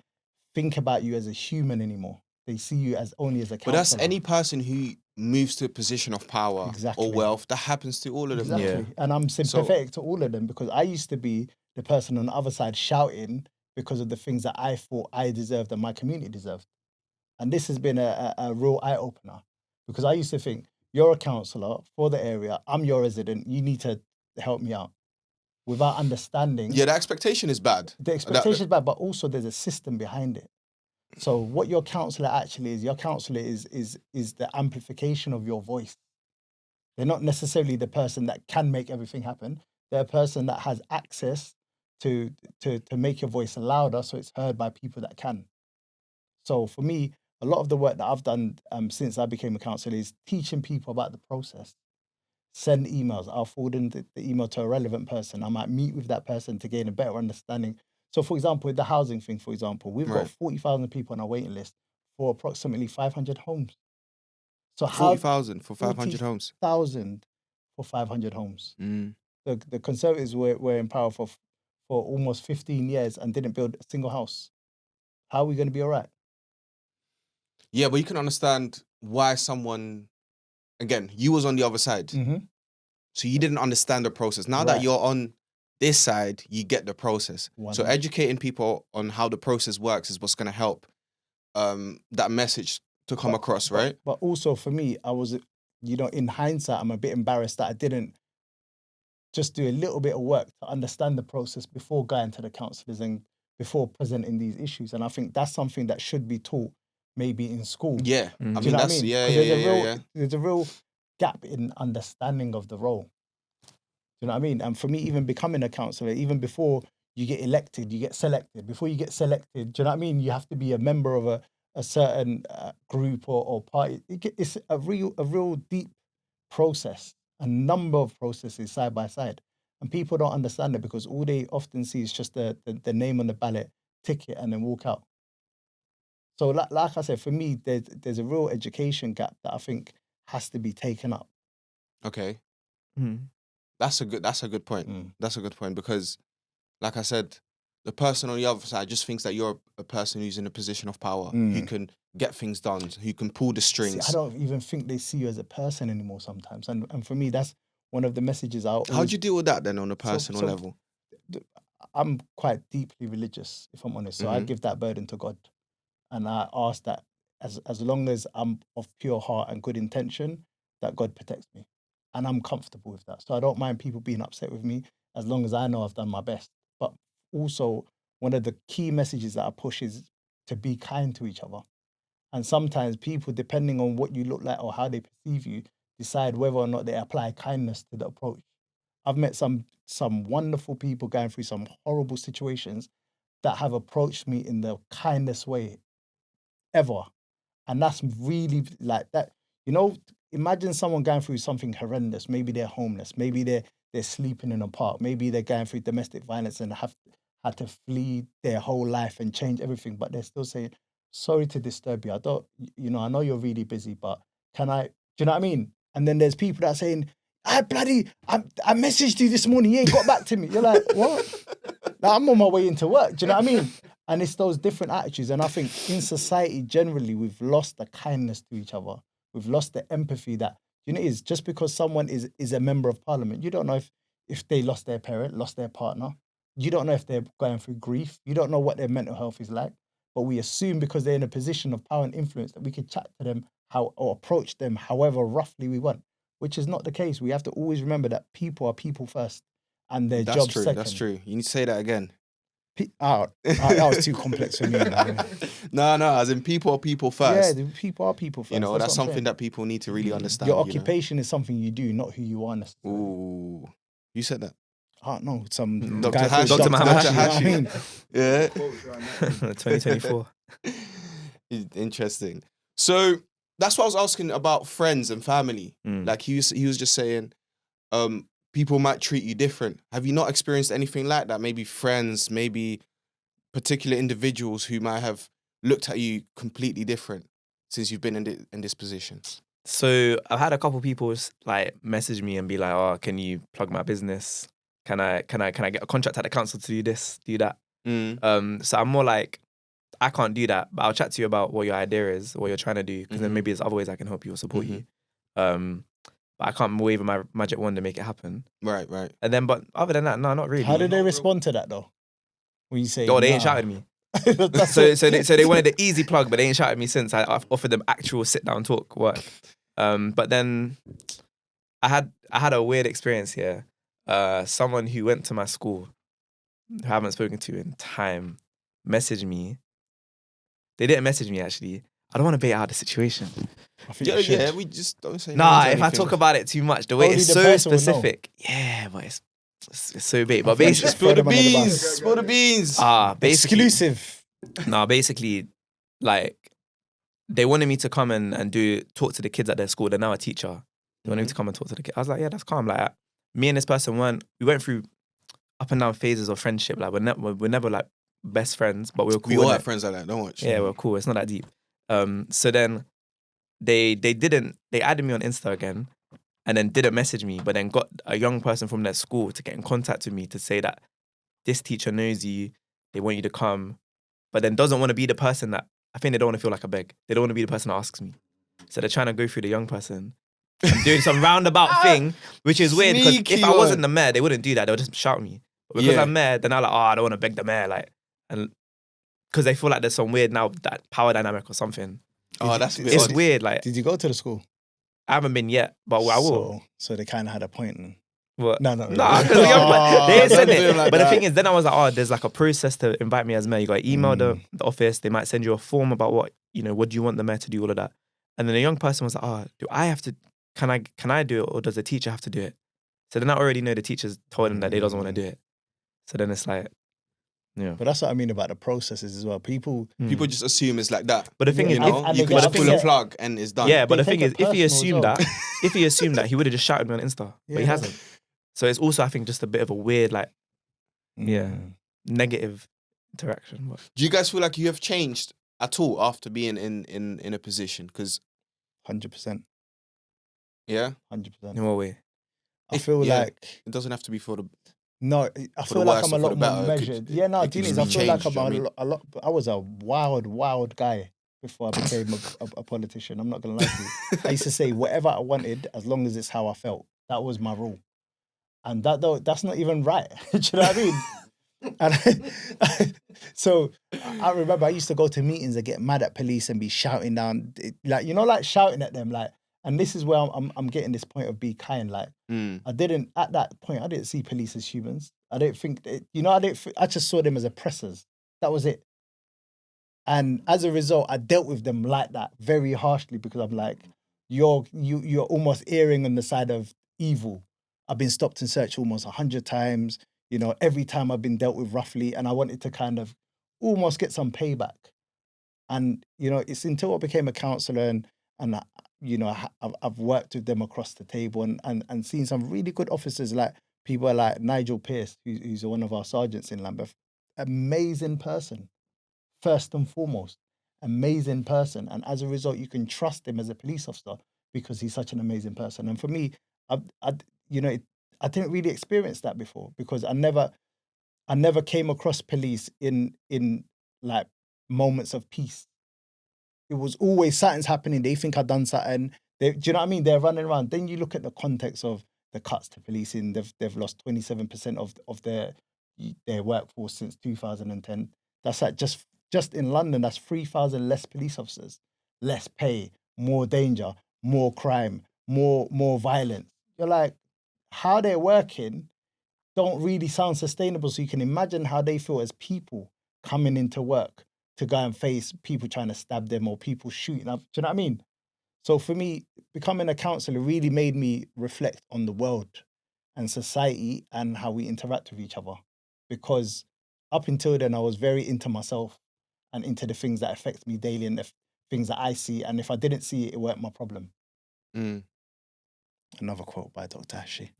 think about you as a human anymore. They see you as only as a counsellor. But that's any person who moves to a position of power Exactly. or wealth. That happens to all of them. Exactly. Yeah. And I'm sympathetic to all of them, because I used to be the person on the other side shouting because of the things that I thought I deserved and my community deserved. And this has been a real eye-opener, because I used to think, you're a counsellor for the area, I'm your resident, you need to help me out. Without understanding. Yeah, the expectation is bad. The expectation is bad, but also there's a system behind it. So what your counsellor actually is, your counsellor is the amplification of your voice. They're not necessarily the person that can make everything happen. They're a person that has access to make your voice louder so it's heard by people that can. So for me, a lot of the work that I've done since I became a counsellor is teaching people about the process. Send emails. I'll forward in the email to a relevant person. I might meet with that person to gain a better understanding. So, for example, with the housing thing, for example, we've got 40,000 people on our waiting list for approximately 500 homes. So 40,000 for 500 homes. 40,000 for 500 homes. The Conservatives were in power for almost 15 years and didn't build a single house. How are we going to be all right? Yeah, but you can understand why someone, again, you was on the other side. Mm-hmm. So you didn't understand the process. Now that you're on this side, you get the process. 100%. So educating people on how the process works is what's going to help that message to come across, right? But also for me, I was, in hindsight, I'm a bit embarrassed that I didn't just do a little bit of work to understand the process before going to the councillors and before presenting these issues. And I think that's something that should be taught maybe in school. Yeah. I Do mean, you know that's, what I mean? yeah. There's a real gap in understanding of the role. Do you know what I mean? And for me, even becoming a councillor, even before you get elected, you get selected. Before you get selected, do you know what I mean? You have to be a member of a certain group or party. It's a real deep process, a number of processes side by side. And people don't understand it because all they often see is just the name on the ballot, ticket, and then walk out. So like I said, for me, there's a real education gap that I think has to be taken up. Okay. That's a good point. That's a good point because, like I said, the person on the other side just thinks that you're a person who's in a position of power, who can get things done, who can pull the strings. See, I don't even think they see you as a person anymore sometimes. And for me, that's one of the messages I always... How do you deal with that then on a personal level? I'm quite deeply religious, if I'm honest. So I give that burden to God. And I ask that as long as I'm of pure heart and good intention, that God protects me. And I'm comfortable with that. So I don't mind people being upset with me as long as I know I've done my best. But also, one of the key messages that I push is to be kind to each other. And sometimes people, depending on what you look like or how they perceive you, decide whether or not they apply kindness to the approach. I've met some wonderful people going through some horrible situations that have approached me in the kindest way ever. And that's really like that. Imagine someone going through something horrendous. Maybe they're homeless. Maybe they're sleeping in a park. Maybe they're going through domestic violence and have had to flee their whole life and change everything. But they're still saying, sorry to disturb you. I know you're really busy, but do you know what I mean? And then there's people that are saying, I messaged you this morning. You ain't got back to me. You're like, what? Like, I'm on my way into work. Do you know what I mean? And it's those different attitudes. And I think in society, generally, we've lost the kindness to each other. We've lost the empathy that, is just because someone is a member of parliament, you don't know if they lost their parent, lost their partner. You don't know if they're going through grief. You don't know what their mental health is like. But we assume because they're in a position of power and influence that we can chat to them or approach them however roughly we want, which is not the case. We have to always remember that people are people first and their job second. That's true. You need to say that again. That was too complex for me. No, as in people are people first. Yeah, people are people first. That's something that people need to really understand. Your occupation is something you do, not who you are necessarily. Ooh, you said that. No, some Dr. guy Hashi. called Dr. Hashi. Hashi. Yeah. 2024. Interesting. So that's what I was asking about friends and family. Like he was just saying, people might treat you different. Have you not experienced anything like that? Maybe friends, maybe particular individuals who might have looked at you completely different since you've been in this position? So I've had a couple people like message me and be like, "Oh, can you plug my business? Can I get a contract at the council to do this, do that?" So I'm more like, I can't do that, but I'll chat to you about what your idea is, what you're trying to do, because then maybe there's other ways I can help you or support you. But I can't wave my magic wand to make it happen. Right. And then, but other than that, no, not really. How did they respond to that though? When you say, they ain't shouted me. So they wanted the easy plug, but they ain't shouted me since. I've offered them actual sit down talk work. But then I had a weird experience here. Someone who went to my school, who I haven't spoken to in time, messaged me. They didn't message me actually. I don't want to bait out the situation. Yeah, we just don't say. Nah, if I talk about it too much, the way it's so specific. Yeah, but it's so big. But basically, spill the beans. Spill the beans. Basically, exclusive. Nah, basically, like they wanted me to come and talk to the kids at their school. They're now a teacher. They wanted me to come and talk to the kids. I was like, yeah, that's calm. Like me and this person we went through up and down phases of friendship. Like we're never like best friends, but we were cool. We all have friends like that, don't watch. Yeah, we're cool. It's not that deep. So then they added me on Insta again and then didn't message me, but then got a young person from their school to get in contact with me to say that this teacher knows you, they want you to come, but then doesn't want to be the person that, I think they don't want to feel like a beg. They don't want to be the person that asks me. So they're trying to go through the young person and doing some roundabout thing, which is weird because if I wasn't the mayor, they wouldn't do that. They'll just shout me. But because I'm mayor, then I'm like, I don't want to beg the mayor. Like, and because they feel like there's some weird now that power dynamic or something. It's weird. Like, did you go to the school? I haven't been yet, but I will. So they kind of had a point. And... What? No. Nah, because they said it. Like but the thing is, then I was like, there's like a process to invite me as mayor. You got to email the office. They might send you a form about what do you want the mayor to do, all of that. And then the young person was like, do I have to? Can I do it, or does the teacher have to do it? So then I already know the teacher's told them that they doesn't want to do it. So then it's like. Yeah. But that's what I mean about the processes as well. People just assume it's like that. But the thing is, you can just pull a plug and it's done. Yeah, but the thing is, if he assumed that, he would have just shouted me on Insta. But he hasn't. So it's also, I think, just a bit of a weird, like, negative interaction. But. Do you guys feel like you have changed at all after being in a position? Because 100%. Yeah? 100%. In what way? I feel like... It doesn't have to be for the... No, I feel like I'm a lot more measured. Do you know, I feel like I'm a lot. I was a wild guy before I became a politician. I'm not gonna lie to you. I used to say whatever I wanted, as long as it's how I felt. That was my rule, and that's not even right. Do you know what I mean? And so I remember I used to go to meetings and get mad at police and be shouting down, like shouting at them, like. And this is where I'm getting this point of be kind. Like I didn't see police as humans. I don't think I just saw them as oppressors. That was it. And as a result, I dealt with them like that very harshly because I'm like, you're almost erring on the side of evil. I've been stopped and searched almost 100 times. You know, every time I've been dealt with roughly, and I wanted to kind of almost get some payback. And it's until I became a councillor and I've worked with them across the table and seen some really good officers, like people like Nigel Pearce, who's one of our sergeants in Lambeth. Amazing person, first and foremost. Amazing person. And as a result, you can trust him as a police officer because he's such an amazing person. And for me, I didn't really experience that before because I never came across police in like moments of peace. It was always something's happening. They think I've done something. Do you know what I mean? They're running around. Then you look at the context of the cuts to policing. They've lost 27% of their workforce since 2010. That's like just in London. That's 3,000 less police officers, less pay, more danger, more crime, more violence. You're like, how they're working don't really sound sustainable. So you can imagine how they feel as people coming into work to go and face people trying to stab them or people shooting up. Do you know what I mean? So for me, becoming a councillor really made me reflect on the world and society and how we interact with each other. Because up until then, I was very into myself and into the things that affect me daily and the things that I see. And if I didn't see it, it weren't my problem. Another quote by Dr. Hashi.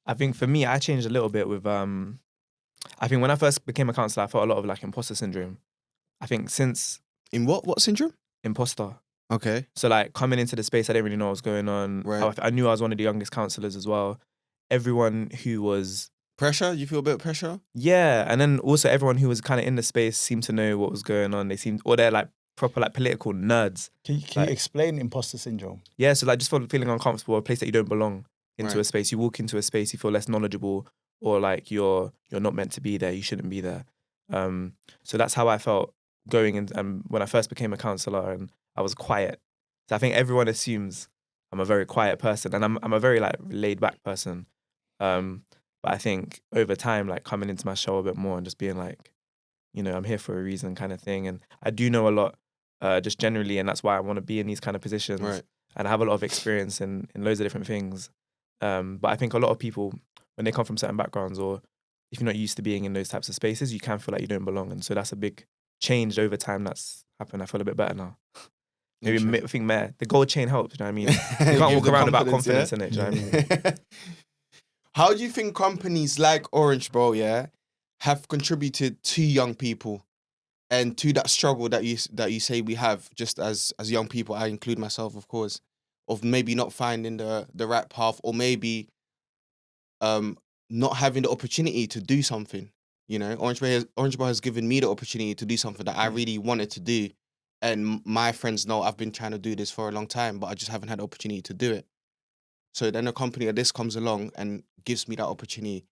I think for me, I changed a little bit with, I think when I first became a councillor, I felt a lot of like imposter syndrome. I think since... In what syndrome? Imposter. Okay. So like coming into the space, I didn't really know what was going on. Right. I knew I was one of the youngest councillors as well. Everyone who was... Pressure? You feel a bit of pressure? Yeah. And then also everyone who was kind of in the space seemed to know what was going on. Or they're like proper like political nerds. Can you explain imposter syndrome? Yeah. So like just feeling uncomfortable, a place that you don't belong into Right. a space. You walk into a space, you feel less knowledgeable, or like you're not meant to be there. You shouldn't be there. So that's how I felt going in. When I first became a councillor, and I was quiet. So I think everyone assumes I'm a very quiet person, and I'm a very like laid back person. But I think over time, like coming into my show a bit more and just being like, you know, I'm here for a reason kind of thing. And I do know a lot just generally, and that's why I want to be in these kind of positions. Right. And I have a lot of experience in loads of different things. But I think a lot of people, when they come from certain backgrounds, or if you're not used to being in those types of spaces, you can feel like you don't belong. And so that's a big change over time that's happened. I feel a bit better now. Maybe I think the gold chain helps, you know what I mean? You can't walk around without confidence in it, do you know what I mean? How do you think companies like Orange, bro, have contributed to young people and to that struggle that you say we have just as young people? I include myself, of course, of maybe not finding the right path, or maybe not having the opportunity to do something. You know, Orange Bar has given me the opportunity to do something that I really wanted to do. And my friends know I've been trying to do this for a long time, but I just haven't had the opportunity to do it. So then a company like this comes along and gives me that opportunity.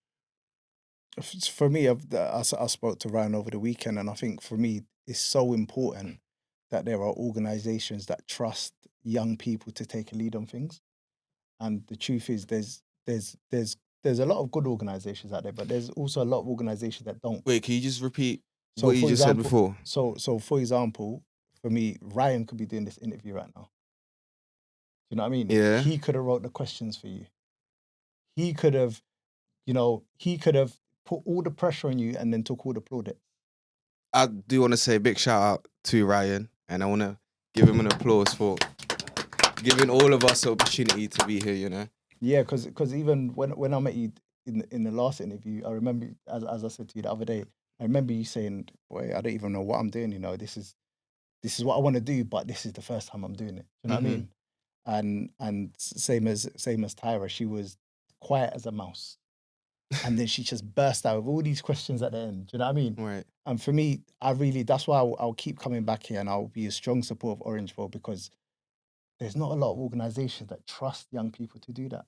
For me, I spoke to Ryan over the weekend, and I think for me, it's so important that there are organisations that trust young people to take a lead on things. And the truth is, there's a lot of good organisations out there, but there's also a lot of organisations that don't. Wait, can you just repeat what you just said before? So for example, for me, Ryan could be doing this interview right now. You know what I mean? Yeah. He could have wrote the questions for you. He could have put all the pressure on you and then took all the plaudits. I do want to say a big shout out to Ryan, and I want to give him an applause for giving all of us the opportunity to be here, you know? Yeah, because even when I met you in the last interview, I remember, as I said to you the other day, I remember you saying, boy, I don't even know what I'm doing, you know, this is what I want to do, but this is the first time I'm doing it. Do you know what I mean? And same as Tyra, she was quiet as a mouse. And then she just burst out with all these questions at the end. Do you know what I mean? Right. And for me, that's why I'll keep coming back here, and I'll be a strong supporter of Orangeville, because there's not a lot of organisations that trust young people to do that.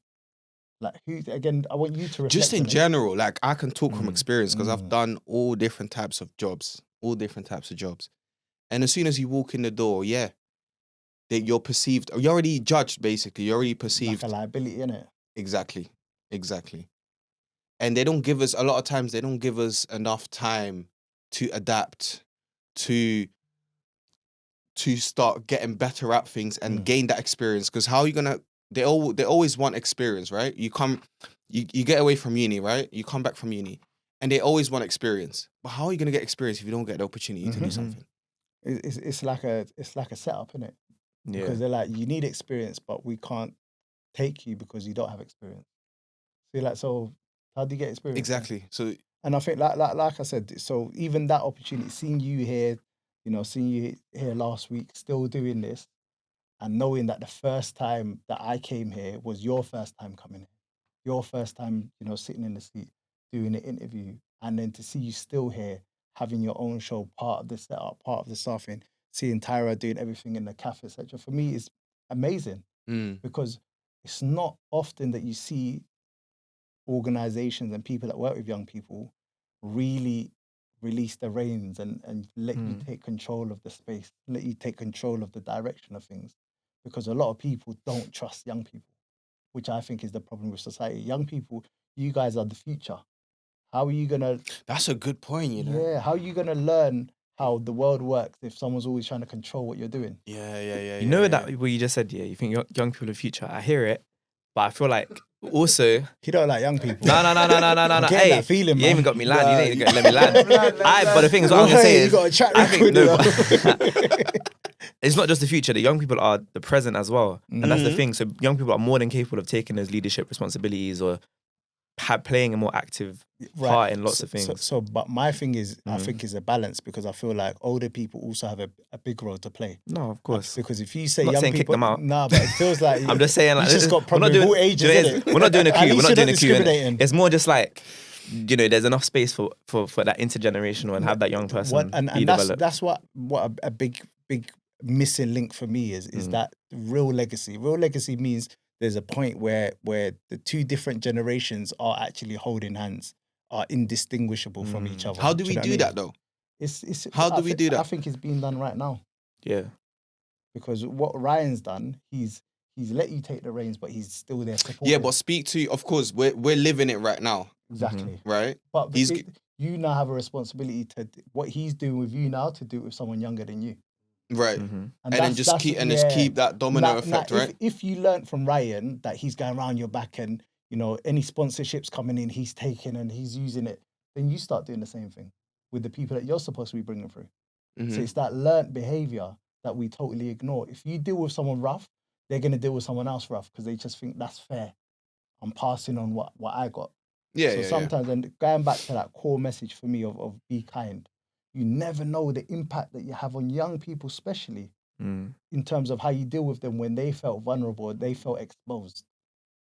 Like, I want you to reflect just in on it. general, like I can talk from experience, because I've done all different types of jobs. And as soon as you walk in the door, that you're perceived, you're already judged, basically. You're already perceived. Like a liability, innit? Exactly. And a lot of times they don't give us enough time to adapt, to start getting better at things and gain that experience. Because how are you gonna? They always want experience, right? You get away from uni, right? You come back from uni, and they always want experience. But how are you gonna get experience if you don't get the opportunity to do something? It's like a setup, innit? Yeah. Because they're like, you need experience, but we can't take you because you don't have experience. So you're like, so how do you get experience? Exactly. So, and I think like I said, so even that opportunity, seeing you here last week, still doing this, and knowing that the first time that I came here was your first time coming here, your first time, sitting in the seat, doing an interview, and then to see you still here, having your own show, part of the setup, part of the staffing, seeing Tyra doing everything in the cafe, etc. For me, is amazing because it's not often that you see organizations and people that work with young people really release the reins and let you take control of the space, let you take control of the direction of things. Because a lot of people don't trust young people, which I think is the problem with society. Young people, you guys are the future. How are you gonna... That's a good point, you know? Yeah, how are you gonna learn how the world works if someone's always trying to control what you're doing? Yeah. You know that what you just said, you think young people are the future. I hear it, but I feel like also... You don't like young people. No. Hey, that feeling, you ain't even got me land. You ain't even let me land. But the thing is, what I'm going to say is... You got a track I record. think, it's not just the future. The young people are the present as well, and that's the Mhm. thing. So young people are more than capable of taking those leadership responsibilities or playing a more active part in lots of things. But my thing is, I think is a balance, because I feel like older people also have a big role to play. No, of course. Because if you say I'm not young saying people, kick them out. nah, but it feels like I'm just saying, like, you just got we're not problems doing with all ages, do you know what it innit? is? We're not doing a At queue. least We're not you're doing not a queue. innit? discriminating. It's more just like, there's enough space for that intergenerational and have that young person and be developed. that's what a big missing link for me is that real legacy. Real legacy means there's a point where the two different generations are actually holding hands, are indistinguishable from each other. How do we you know do what I mean? that though? It's How do we do that? I think it's being done right now, Yeah. because what Ryan's done, he's let you take the reins, but he's still there supporting. Yeah, but speak to, of course, we're living it right now, exactly. right? But He's you now have a responsibility to what he's doing with you now to do it with someone younger than you. right, And then just keep that domino effect, right? If you learnt from Ryan that he's going around your back and, you know, any sponsorships coming in, he's taking and he's using it, then you start doing the same thing with the people that you're supposed to be bringing through. So it's that learnt behavior that we totally ignore. If you deal with someone rough, they're going to deal with someone else rough because they just think that's fair. I'm passing on what I got. So sometimes, and going back to that core message for me of be kind, you never know the impact that you have on young people, especially in terms of how you deal with them when they felt vulnerable, they felt exposed.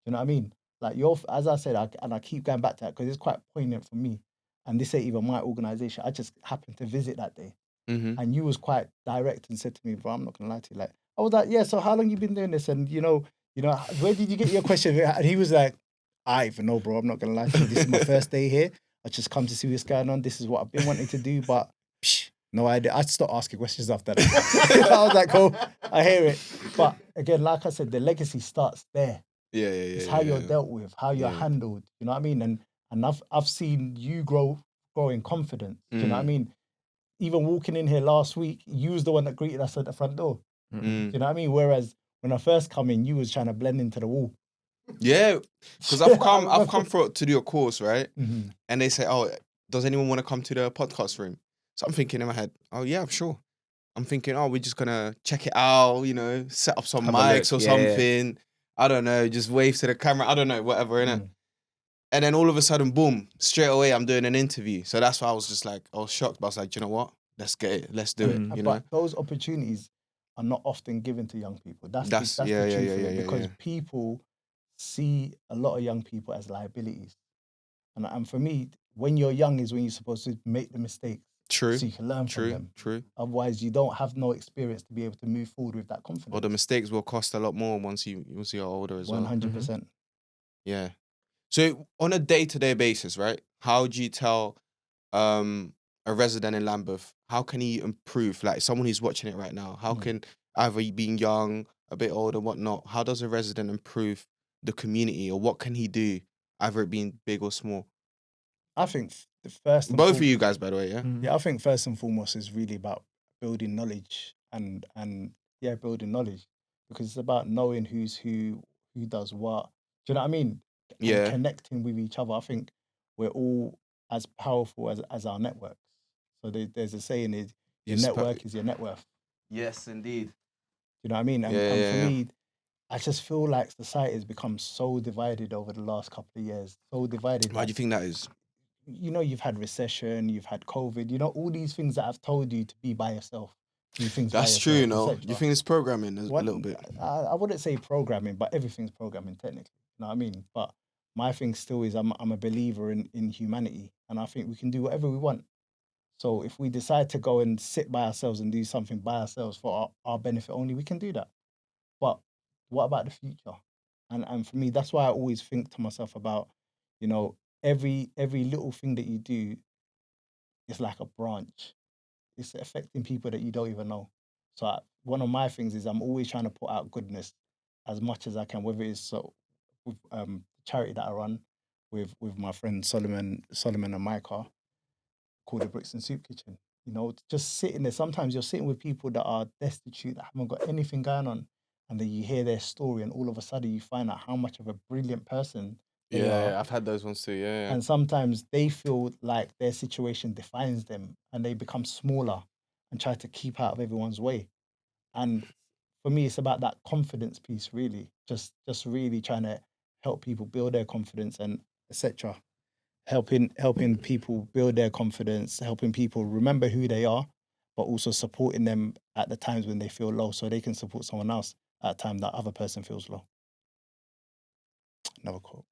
You know what I mean? Like as I said, I keep going back to that because it's quite poignant for me. And this ain't even my organization. I just happened to visit that day. And you was quite direct and said to me, bro, I'm not gonna lie to you. Like, I was like, yeah, so how long you been doing this? And you know, where did you get your question? And he was like, I even know, bro, I'm not gonna lie to you. This is my first day here. I just come to see what's going on. This is what I've been wanting to do, but no idea. I stopped asking questions after that. I was like, cool, I hear it. But again, like I said, the legacy starts there. It's how you're dealt with, how you're handled. You know what I mean? And I've seen you grow in confidence. You know what I mean? Even walking in here last week, you was the one that greeted us at the front door. You know what I mean? Whereas when I first come in, you was trying to blend into the wall. Yeah, because I've come to do a course, right? And they say, oh, does anyone want to come to the podcast room? So I'm thinking in my head, oh yeah, I'm sure. I'm thinking, oh, we're just gonna check it out, you know, set up some mics or something. Yeah. I don't know, just wave to the camera. I don't know, whatever, innit? And then all of a sudden, boom, straight away, I'm doing an interview. So that's why I was just like, I was shocked, but I was like, you know what? Let's get it. Let's do it. You know? But those opportunities are not often given to young people. That's the truth of it, because people see a lot of young people as liabilities. And for me, when you're young is when you're supposed to make the mistakes. True. So you can learn from them. True. Otherwise, you don't have no experience to be able to move forward with that confidence. Or the mistakes will cost a lot more once you're older as well. 100%. Yeah. So on a day-to-day basis, right? How do you tell a resident in Lambeth, how can he improve? Like someone who's watching it right now, how can either being young, a bit older, whatnot, how does a resident improve the community, or what can he do, either it being big or small? I think the first... Both of you guys, by the way, yeah? Yeah, I think first and foremost is really about building knowledge and building knowledge, because it's about knowing who's who does what. Do you know what I mean? And connecting with each other. I think we're all as powerful as our networks. So there's a saying is your network is your net worth. Yes, indeed. You know what I mean? And for me, I just feel like society has become so divided over the last couple of years. So divided. Why do you think that is? You know, you've had recession, you've had COVID, you know, all these things that I've told you to be by yourself. Do things That's true, you know. Do you think it's programming a little bit? I wouldn't say programming, but everything's programming technically. You know what I mean? But my thing still is I'm a believer in humanity, and I think we can do whatever we want. So if we decide to go and sit by ourselves and do something by ourselves for our benefit only, we can do that. But what about the future? And for me, that's why I always think to myself about, you know, every little thing that you do is like a branch. It's affecting people that you don't even know. So one of my things is I'm always trying to put out goodness as much as I can, whether it's with charity that I run with my friend Solomon and Micah, called the Bricks and Soup Kitchen. You know, just sitting there. Sometimes you're sitting with people that are destitute, that haven't got anything going on, and then you hear their story, and all of a sudden you find out how much of a brilliant person they are. I've had those ones too. Yeah. And sometimes they feel like their situation defines them, and they become smaller and try to keep out of everyone's way. And for me, it's about that confidence piece, really. Just really trying to help people build their confidence and etc. Helping people build their confidence, helping people remember who they are, but also supporting them at the times when they feel low, so they can support someone else at a time that other person feels low. Another quote.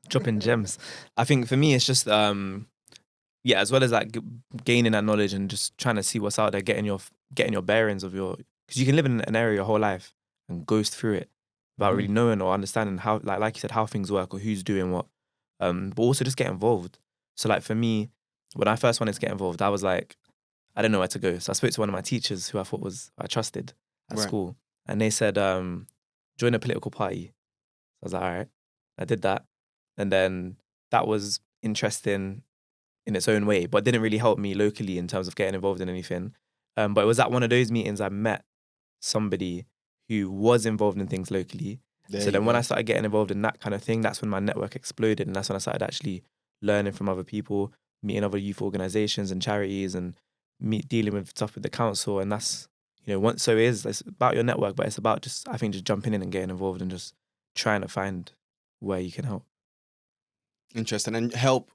Dropping gems. I think for me, it's just as well as like gaining that knowledge and just trying to see what's out there, getting your bearings of your, because you can live in an area your whole life and goes through it without really knowing or understanding how, like you said, how things work or who's doing what. But also just get involved. So like for me, when I first wanted to get involved, I was like, I didn't know where to go. So I spoke to one of my teachers who I trusted at school, and they said, join a political party. So I was like, all right. I did that, and then that was interesting in its own way, but didn't really help me locally in terms of getting involved in anything. But it was at one of those meetings I met somebody who was involved in things locally. So then when I started getting involved in that kind of thing, that's when my network exploded, and that's when I started actually learning from other people, meeting other youth organizations and charities, and dealing with stuff with the council. And that's, it's about your network, but it's about just jumping in and getting involved and just trying to find where you can help. Interesting. And help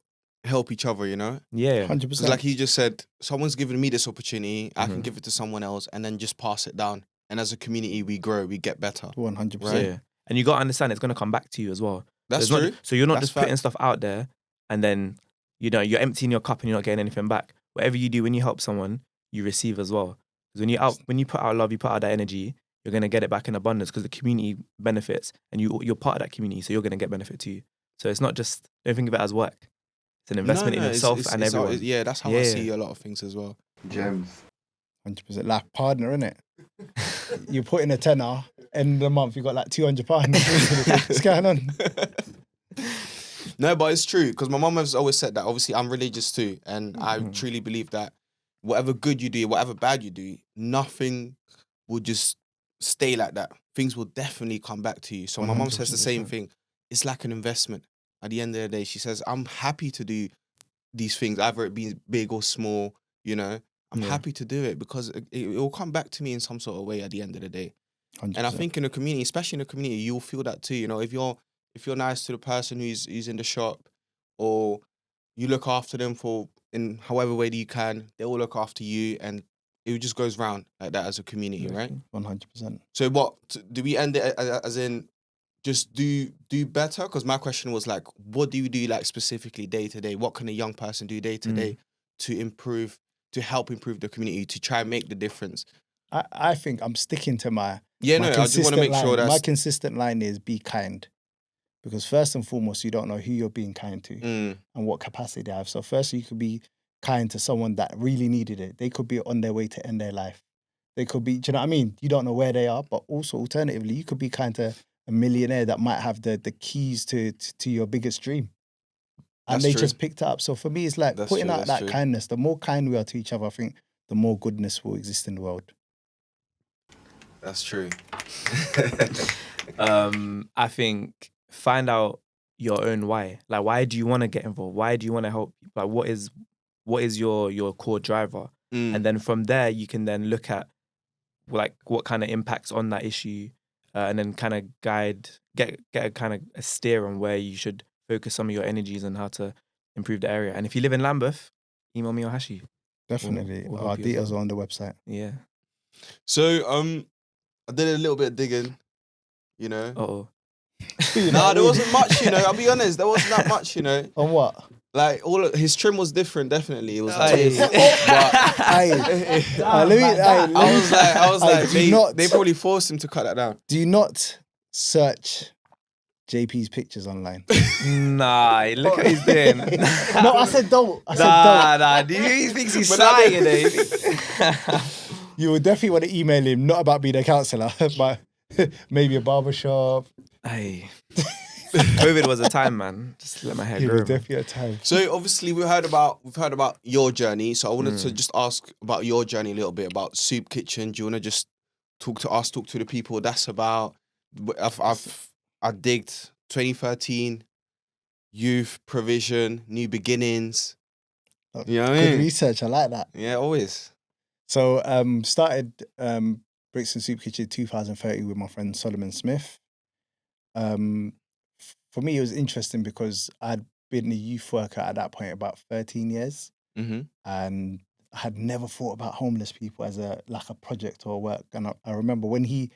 each other, Yeah. 100%. Because like you just said, someone's given me this opportunity, I can give it to someone else and then just pass it down. And as a community, we grow, we get better. 100%. Right? Yeah. And you got to understand it's going to come back to you as well. That's so true. So you're not That's just putting facts. stuff out there and then, you're emptying your cup and you're not getting anything back. Whatever you do when you help someone, you receive as well. Because when you put out love, you put out that energy, you're going to get it back in abundance because the community benefits and you're part of that community, so you're going to get benefit too. So it's not just, don't think of it as work. It's an investment in yourself and everyone. That's how I see a lot of things as well. Gems. 100%. Like partner, innit? You put in a tenner, end of the month, you got like £200. What's going on? No, but it's true, because my mum has always said that. Obviously, I'm religious too, and I truly believe that whatever good you do, whatever bad you do, nothing will just stay like that. Things will definitely come back to you. So my mum says the same thing. It's like an investment. At the end of the day, she says, I'm happy to do these things, either it be big or small, I'm happy to do it because it will come back to me in some sort of way at the end of the day. 100%. And I think in a community, especially in a community, you'll feel that too. If you're nice to the person who's in the shop, or you look after them in however way that you can, they will look after you, and it just goes round like that as a community, right? 100%. So what do we end it as in just do better? Because my question was like, what do you do like specifically day to day? What can a young person do day to day to help improve the community, to try and make the difference? I think I'm sticking to my I just want to make sure that my consistent line is be kind. Because first and foremost, you don't know who you're being kind to and what capacity they have. So first, you could be kind to someone that really needed it. They could be on their way to end their life. They could be, do you know what I mean? You don't know where they are, but also alternatively, you could be kind to a millionaire that might have the keys to your biggest dream. And That's they true. just picked it up. So for me, it's like putting out that kindness. The more kind we are to each other, I think the more goodness will exist in the world. That's true. I think find out your own why. Like, why do you want to get involved? Why do you want to help? Like, what is your core driver? And then from there, you can then look at like what kind of impacts on that issue, and then kind of get a kind of a steer on where you should focus some of your energies and how to improve the area. And if you live in Lambeth, email me or Hashi. Definitely. We'll Our help you as details well. are on the website. Yeah. So I did a little bit of digging, Uh-oh. Nah, there wasn't much, I'll be honest, there wasn't that much, On what? Like his trim was different, definitely. It was like, I was like, they probably forced him to cut that down. Do not search JP's pictures online. Nah, look what he's doing. No, I said don't. Nah. He thinks he's sly, You would definitely want to email him, not about being a counsellor, but maybe a barbershop. Hey. COVID was a time, man. Just let my hair It grow. was definitely a time. So obviously we've heard about your journey. So I wanted to just ask about your journey a little bit, about Soup Kitchen. Do you want to just talk to the people that's about? I digged 2013, youth provision, new beginnings. You know what I mean? Good research, I like that. Yeah, always. So started Bricks and Soup Kitchen 2030 with my friend Solomon Smith. For me, it was interesting because I'd been a youth worker at that point about 13 years, and I had never thought about homeless people as a project or work. And I remember when he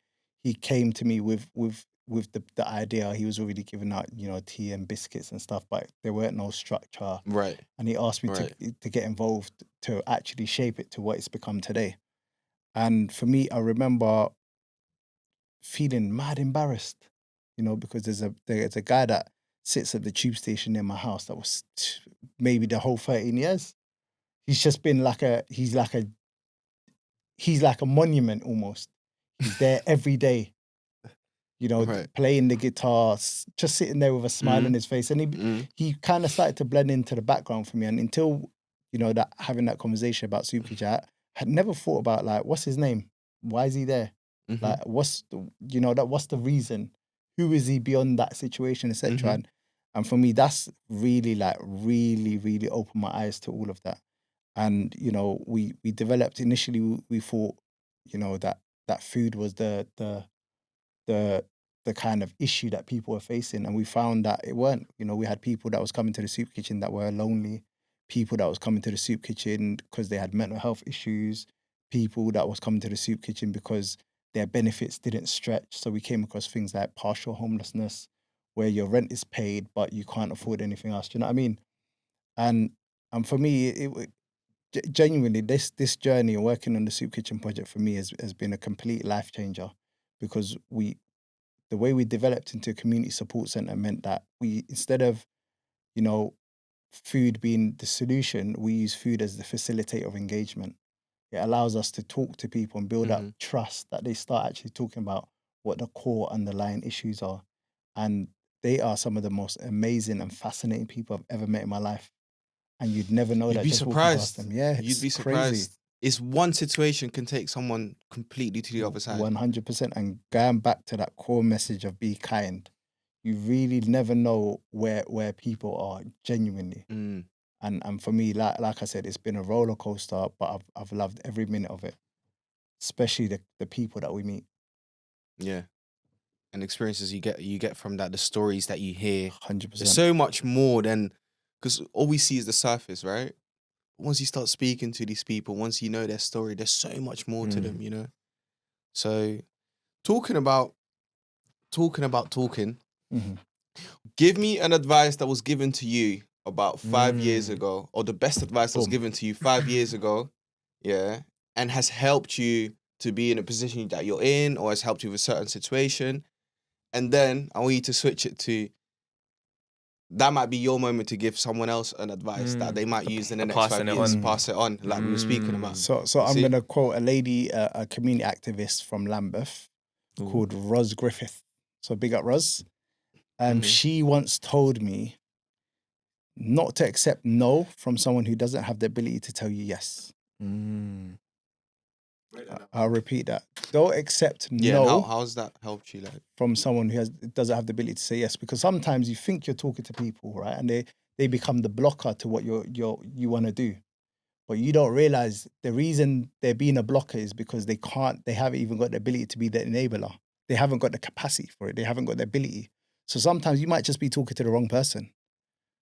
came to me with the idea, he was already giving out, tea and biscuits and stuff, but there weren't no structure. Right. And he asked me to get involved to actually shape it to what it's become today. And for me, I remember feeling mad embarrassed, because there's a guy that sits at the tube station near my house that was maybe the whole 13 years. He's just been he's like a monument almost. He's there every day, playing the guitar, just sitting there with a smile on his face. And he kind of started to blend into the background for me. And until, that having that conversation about Soup Kitchen, I had never thought about what's his name? Why is he there? What's the reason? Who is he beyond that situation, etc. And for me, that's really really opened my eyes to all of that. And we developed initially. We thought that food was the kind of issue that people were facing, and we found that it weren't. We had people that was coming to the Soup Kitchen that were lonely, people that was coming to the Soup Kitchen because they had mental health issues, people that was coming to the Soup Kitchen because their benefits didn't stretch. So we came across things like partial homelessness, where your rent is paid but you can't afford anything else. Do you know what I mean? And for me, genuinely, this journey of working on the Soup Kitchen project for me has been a complete life changer, because the way we developed into a community support centre meant that we, instead of food being the solution, we use food as the facilitator of engagement. It allows us to talk to people and build up trust, that they start actually talking about what the core underlying issues are. And they are some of the most amazing and fascinating people I've ever met in my life. And you'd never know You'd that be just walking past surprised. them. Yeah, You'd be crazy. surprised. It's one situation can take someone completely to the other side. 100%. And going back to that core message of be kind, you really never know where people are genuinely. And for me, like I said, it's been a roller coaster, but I've loved every minute of it, especially the people that we meet. Yeah. And experiences you get from that, the stories that you hear. 100%. There's so much more than, because all we see is the surface, right? Once you start speaking to these people, once you know their story, there's so much more to them, So talking about talking, give me an advice that was given to you about 5 years ago, or the best advice that was given to you 5 years ago, yeah, and has helped you to be in a position that you're in, or has helped you with a certain situation. And then I want you to switch it to, that might be your moment to give someone else an advice that they might use in the next 5 years. Pass it on, like we were speaking about. So I'm going to quote a lady, a community activist from Lambeth called Ros Griffith. So big up Ros. She once told me not to accept no from someone who doesn't have the ability to tell you yes. I'll repeat that. Don't accept no. How's that helped you, from someone who doesn't have the ability to say yes? Because sometimes you think you're talking to people, right, and they become the blocker to what you want to do, but you don't realize the reason they're being a blocker is because they haven't even got the ability to be the enabler. They haven't got the capacity for it. They haven't got the ability. So sometimes you might just be talking to the wrong person.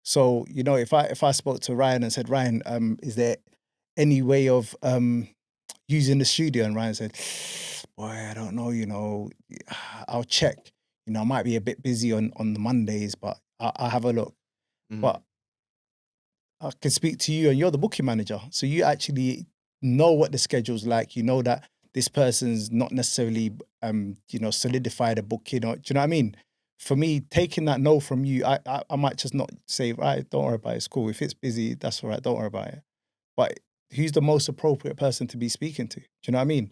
So if I spoke to Ryan and said, Ryan, is there any way of using the studio? And Ryan said, boy, I don't know, I'll check. I might be a bit busy on the Mondays, but I'll have a look. But I can speak to you, and you're the booking manager. So you actually know what the schedule's like. You know that this person's not necessarily, solidified a booking. Or, do you know what I mean? For me, taking that no from you, I might just not say, right, don't worry about it, it's cool. If it's busy, that's all right, don't worry about it. But who's the most appropriate person to be speaking to? Do you know what I mean?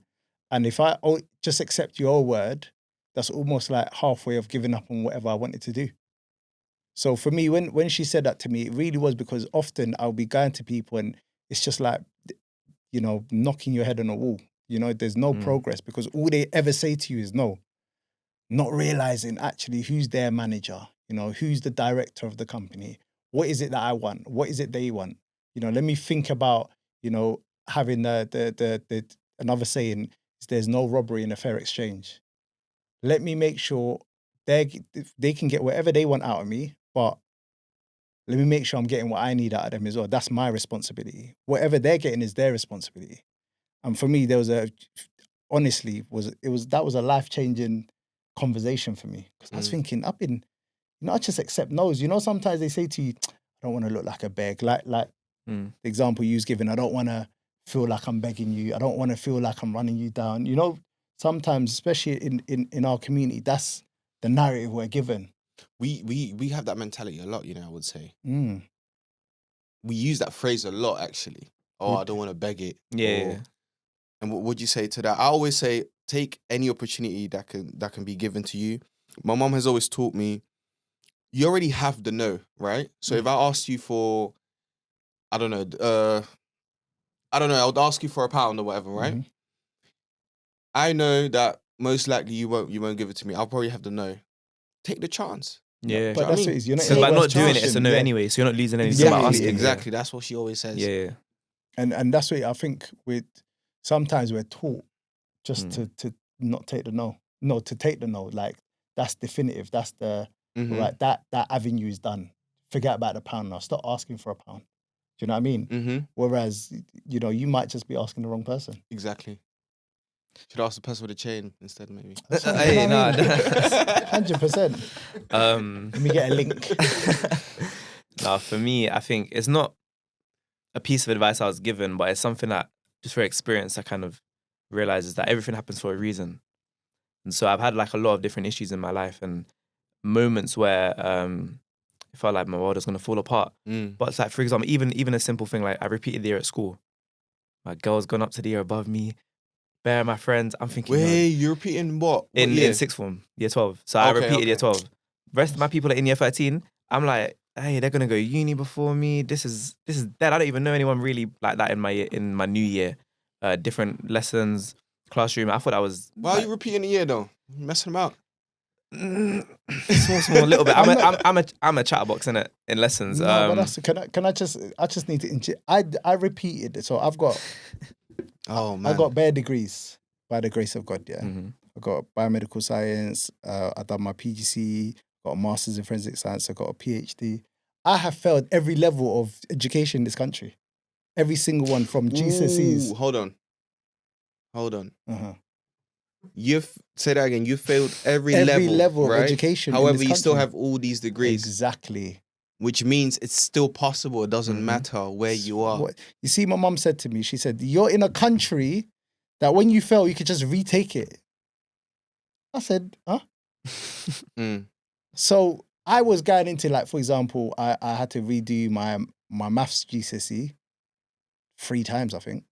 And if I just accept your word, that's almost like halfway of giving up on whatever I wanted to do. So for me, when she said that to me, it really was because often I'll be going to people and it's just like, knocking your head on a wall. There's no progress because all they ever say to you is no. Not realizing actually who's their manager, who's the director of the company. What is it that I want? What is it they want? Let me think about, having the another saying is there's no robbery in a fair exchange. Let me make sure they can get whatever they want out of me, but let me make sure I'm getting what I need out of them as well. That's my responsibility. Whatever they're getting is their responsibility. And for me, that was a life-changing conversation for me. Because I was thinking, I just accept no's. Sometimes they say to you, I don't want to look like a beg. Like the example you was giving, I don't want to feel like I'm begging you. I don't want to feel like I'm running you down. Sometimes, especially in our community, that's the narrative we're given. We have that mentality a lot, I would say. Mm. We use that phrase a lot, actually. Oh, I don't want to beg it. Yeah. And what would you say to that? I always say, take any opportunity that can be given to you. My mom has always taught me, you already have the no, right? So if I asked you for, I don't know, I would ask you for £1 or whatever, right? Mhm. I know that most likely you won't give it to me. I'll probably have the no. Take the chance. Yeah. But that's what it is. You're not Because by not doing it, chance. it's a no Yeah. anyway. So you're not losing anything by asking. Exactly. That's what she always says. Yeah. And that's what I think sometimes we're taught just to not take the no. No, to take the no. Like, that's definitive. That's the right. That avenue is done. Forget about the £1 now. Stop asking for £1. Do you know what I mean? Mm-hmm. Whereas, you might just be asking the wrong person. Exactly. Should ask the person with the chain instead, maybe. 100%. Let me get a link. No, for me, I think it's not a piece of advice I was given, but it's something that, just for experience, I kind of realizes that everything happens for a reason. And so I've had like a lot of different issues in my life and moments where it felt like my world was going to fall apart. But it's like, for example, even a simple thing like I repeated the year at school. My girl's gone up to the year above me. Bear my friends. I'm thinking, wait, you're repeating what? In sixth form, year 12. So I repeated year 12. Rest of my people are in year 13. I'm like, hey, they're gonna go uni before me. This is dead. I don't even know anyone really like that in my new year. Different lessons, classroom. I thought I was. Why are you repeating the year though? You're messing them out. Small little bit. I'm a chatterbox in lessons. No, but that's, can I just need to I repeated. So I've got man. I got bare degrees by the grace of God. Yeah, Mm-hmm. I got biomedical science. I done my PGC. Got a master's in forensic science. I got a PhD. I have failed every level of education in this country. Every single one from GCSEs. Ooh, hold on. Uh-huh. Say that again. You failed every level right? of education. However, in this you still country. have all these degrees. Exactly. Which means it's still possible. It doesn't matter where you are. You see, my mum said to me, she said, you're in a country that when you fail, you could just retake it. I said, huh? So I was going into, like, for example, I had to redo my maths GCSE 3 times, I think.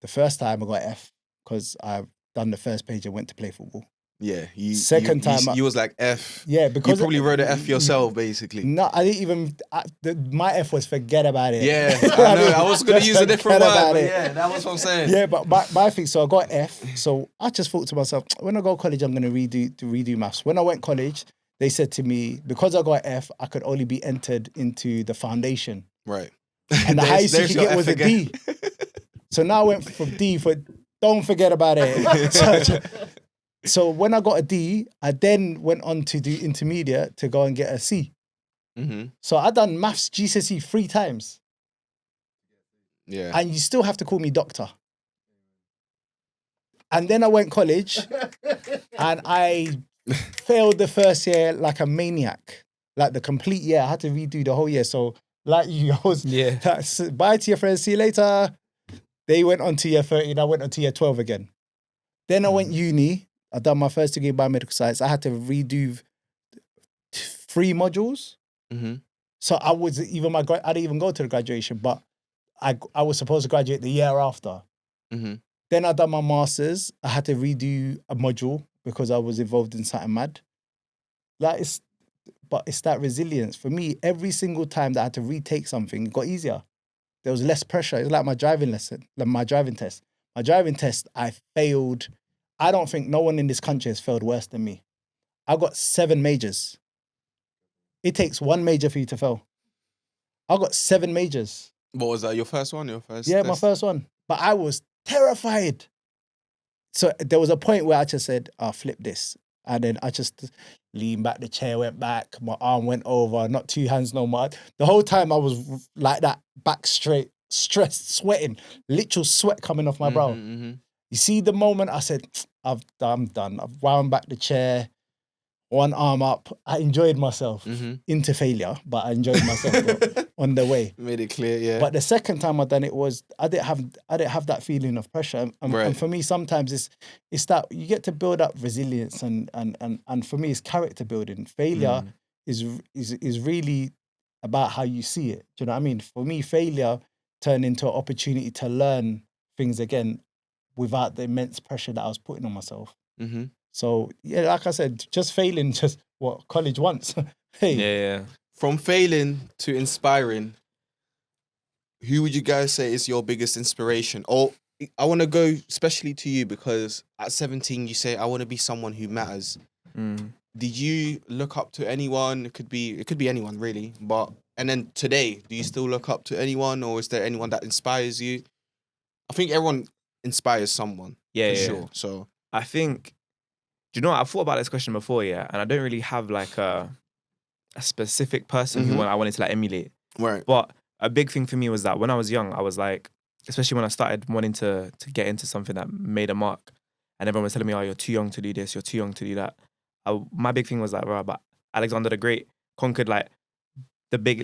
The first time I got F because I've done the first page and went to play football. Yeah. Second time you was like F. Yeah, because you probably wrote an F yourself, basically. No, I didn't even. My F was forget about it. Yeah, I know. I was going to use a different word, but yeah, that was what I'm saying. Yeah, but my thing. So I got F. So I just thought to myself, when I go to college, I'm going to redo maths. When I went college, they said to me, because I got F, I could only be entered into the foundation. Right. And the highest you could get was a D. So now I went from D for don't forget about it. So when I got a D, I then went on to do intermediate to go and get a C. Mm-hmm. So I done maths GCSE 3 times. Yeah. And you still have to call me doctor. And then I went college and I failed the first year like a maniac. Like the complete year. I had to redo the whole year. So like you, I was, bye to your friends, see you later. They went on to year 13, I went on to year 12 again. Then I went uni. I done my first degree in biomedical science. I had to redo 3 modules. Mm-hmm. So I didn't even go to the graduation, but I was supposed to graduate the year after. Mm-hmm. Then I done my master's. I had to redo a module because I was involved in something mad. But it's that resilience. For me, every single time that I had to retake something, it got easier. There was less pressure. It was like my driving lesson, like my driving test. My driving test, I failed. I don't think no one in this country has failed worse than me. I got 7 majors. It takes 1 major for you to fail. I got 7 majors. What was that? Your first one? Yeah, my first one. But I was terrified. So there was a point where I just said, I'll flip this. And then I just leaned back, the chair went back, my arm went over, not two hands no more. The whole time I was like that, back straight, stressed, sweating, literal sweat coming off my brow. You see the moment I said, I'm done. I've wound back the chair, one arm up. I enjoyed myself into failure, but I enjoyed myself on the way. Made it clear, yeah. But the second time I done it was I didn't have that feeling of pressure. And for me, sometimes it's that you get to build up resilience and for me it's character building. Failure is really about how you see it. Do you know what I mean? For me, failure turned into an opportunity to learn things again without the immense pressure that I was putting on myself. So yeah, like I said, just failing, just what college once. Hey, Yeah. From failing to inspiring, who would you guys say is your biggest inspiration? Or I want to go especially to you because at 17 you say I want to be someone who matters. Did you look up to anyone? It could be anyone really. And then today, do you still look up to anyone, or is there anyone that inspires you? I think everyone inspires someone. Yeah, for yeah. sure. So I think, do you know what? I've thought about this question before, yeah, and I don't really have like a specific person who I wanted to like emulate. right. But a big thing for me was that when I was young, I was like, especially when I started wanting to get into something that made a mark, and everyone was telling me, "Oh, you're too young to do this. You're too young to do that." My big thing was like, but Alexander the Great conquered like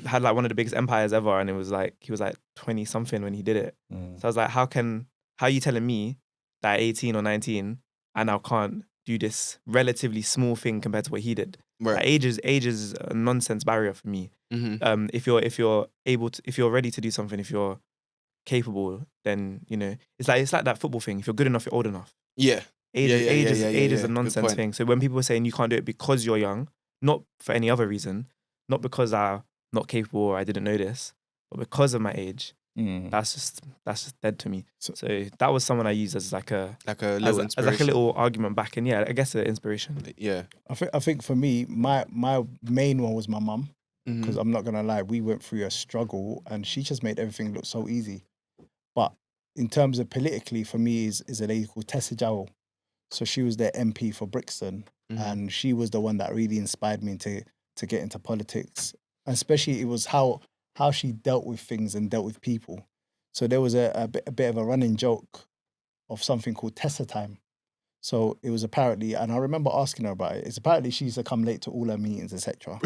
had like one of the biggest empires ever, and it was like he was like 20 something when he did it. So I was like, how are you telling me that at 18 or 19 I now can't do this relatively small thing compared to what he did? Right. Like, age is a nonsense barrier for me. If you're able to, if you're ready to do something, if you're capable, then you know it's like that football thing. If you're good enough, you're old enough. Yeah. Age is a Good nonsense point. thing. So when people are saying you can't do it because you're young, not for any other reason, not because I'm not capable or I didn't know this, but because of my age, that's just dead to me. So that was someone I used as like a little inspiration. as like a little argument back, and yeah, I guess an inspiration. Yeah. I think for me, my main one was my mum, because I'm not gonna lie, we went through a struggle and she just made everything look so easy. But in terms of politically, for me, is a lady called Tessa Jowell. So she was their MP for Brixton, and she was the one that really inspired me to get into politics. And especially it was how she dealt with things and dealt with people. So there was a bit of a running joke of something called Tessa time. So it was apparently, and I remember asking her about it. It's apparently she used to come late to all her meetings, etc.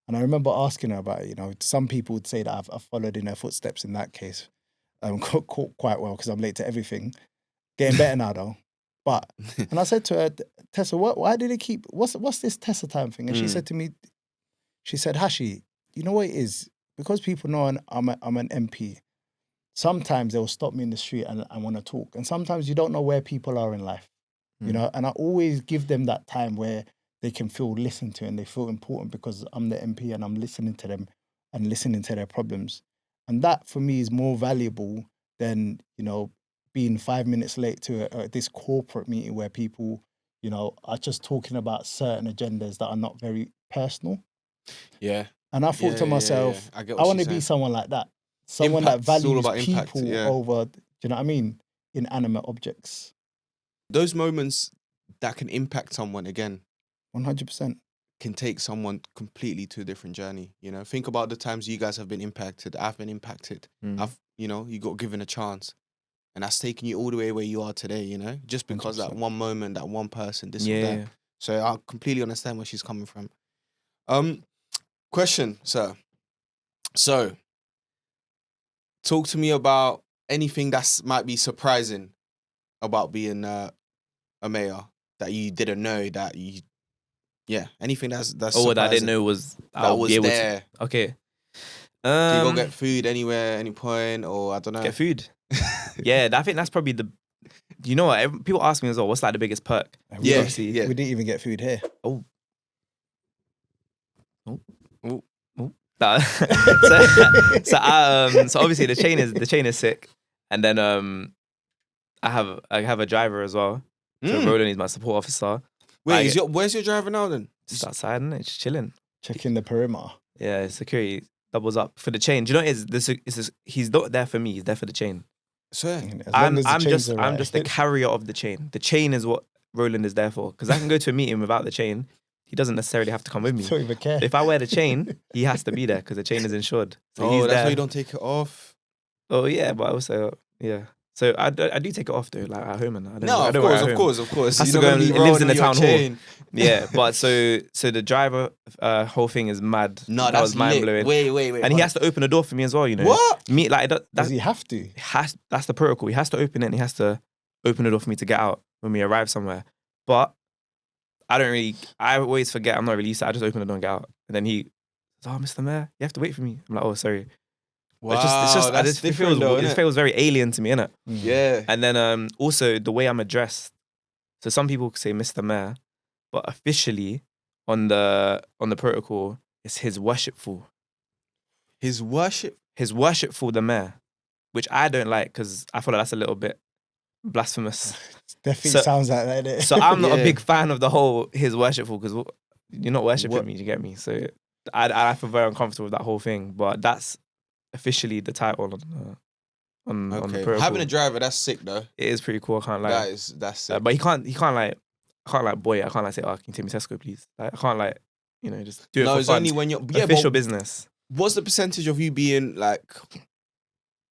And I remember asking her about it. You know, some people would say that I've followed in her footsteps in that case, quite well because I'm late to everything. Getting better now though. But and I said to her, Tessa, why did it keep? What's this Tessa time thing? And she said to me, she said, Hashi, you know what it is? Because people know I'm an MP. Sometimes they'll stop me in the street and want to talk, and sometimes you don't know where people are in life. You know, and I always give them that time where they can feel listened to and they feel important because I'm the MP and I'm listening to them and listening to their problems. And that for me is more valuable than, you know, being 5 minutes late to this corporate meeting where people, you know, are just talking about certain agendas that are not very personal. Yeah. And I thought to myself, I want to be someone like that. Someone that values people over, do you know what I mean? Inanimate objects. Those moments that can impact someone again. 100%. Can take someone completely to a different journey. You know, think about the times you guys have been impacted. I've been impacted. You got given a chance. And that's taken you all the way where you are today, you know? Just because 100%. That one moment, that one person, this or that. So I completely understand where she's coming from. Question, sir. So, talk to me about anything that might be surprising about being a mayor that you didn't know that you... Yeah, anything that's surprising. That I didn't know was... That was there. Okay. Do you go get food anywhere, any point, or I don't know? Get food. Yeah, I think that's probably the... You know what? People ask me as well, what's like the biggest perk? Yeah. We didn't even get food here. So obviously the chain is sick, and then I have a driver as well. So Roland is my support officer. Wait, where's your driver now then? Just outside, isn't it? Just chilling, checking the perimeter. Yeah, security doubles up for the chain. Do you know what it is? He's not there for me. He's there for the chain. So As long as the chains are I'm right. just the carrier of the chain. The chain is what Roland is there for. Because I can go to a meeting without the chain. He doesn't necessarily have to come with me. Don't even care. If I wear the chain, he has to be there because the chain is insured. So he's that's there. why you don't take it off. Oh yeah, but also yeah. So I do take it off though, like at home and I don't. No, I of don't wear it course, at of home. course, of course. Has You're to not go gonna and be it lives in rolling the your town hall. chain. Yeah, but so the driver whole thing is mad. No, that that's was mind blowing. Wait. And he has to open the door for me as well, you know. What? Me like Does he have to? that's the protocol. He has to open it and he has to open the door for me to get out when we arrive somewhere. But I always forget, I'm not really used to it. I just open the door and get out. And then he says, "Oh, Mr. Mayor, you have to wait for me." I'm like, "Oh, sorry." Wow, It's just that's it feels different though, it innit? feels very alien to me, innit? Yeah. And then also the way I'm addressed. So some people say Mr. Mayor, but officially on the protocol, it's His Worshipful. His worship. His Worshipful the Mayor, which I don't like because I feel like that's a little bit blasphemous. Definitely sounds like that. Innit? So I'm not Yeah. a big fan of the whole His Worshipful because you're not worshiping What? me, you get me? So I feel very uncomfortable with that whole thing, but that's officially the title on the Okay. protocol. Having a driver, that's sick though. It is pretty cool, I can't lie. That's sick. But he can't like, I can't like, boy, I can't like say, "Oh, can you take me to Tesco, please?" Like, I can't like, you know, just do it no, for it's fun. only when you're Official but business. what's the percentage of you being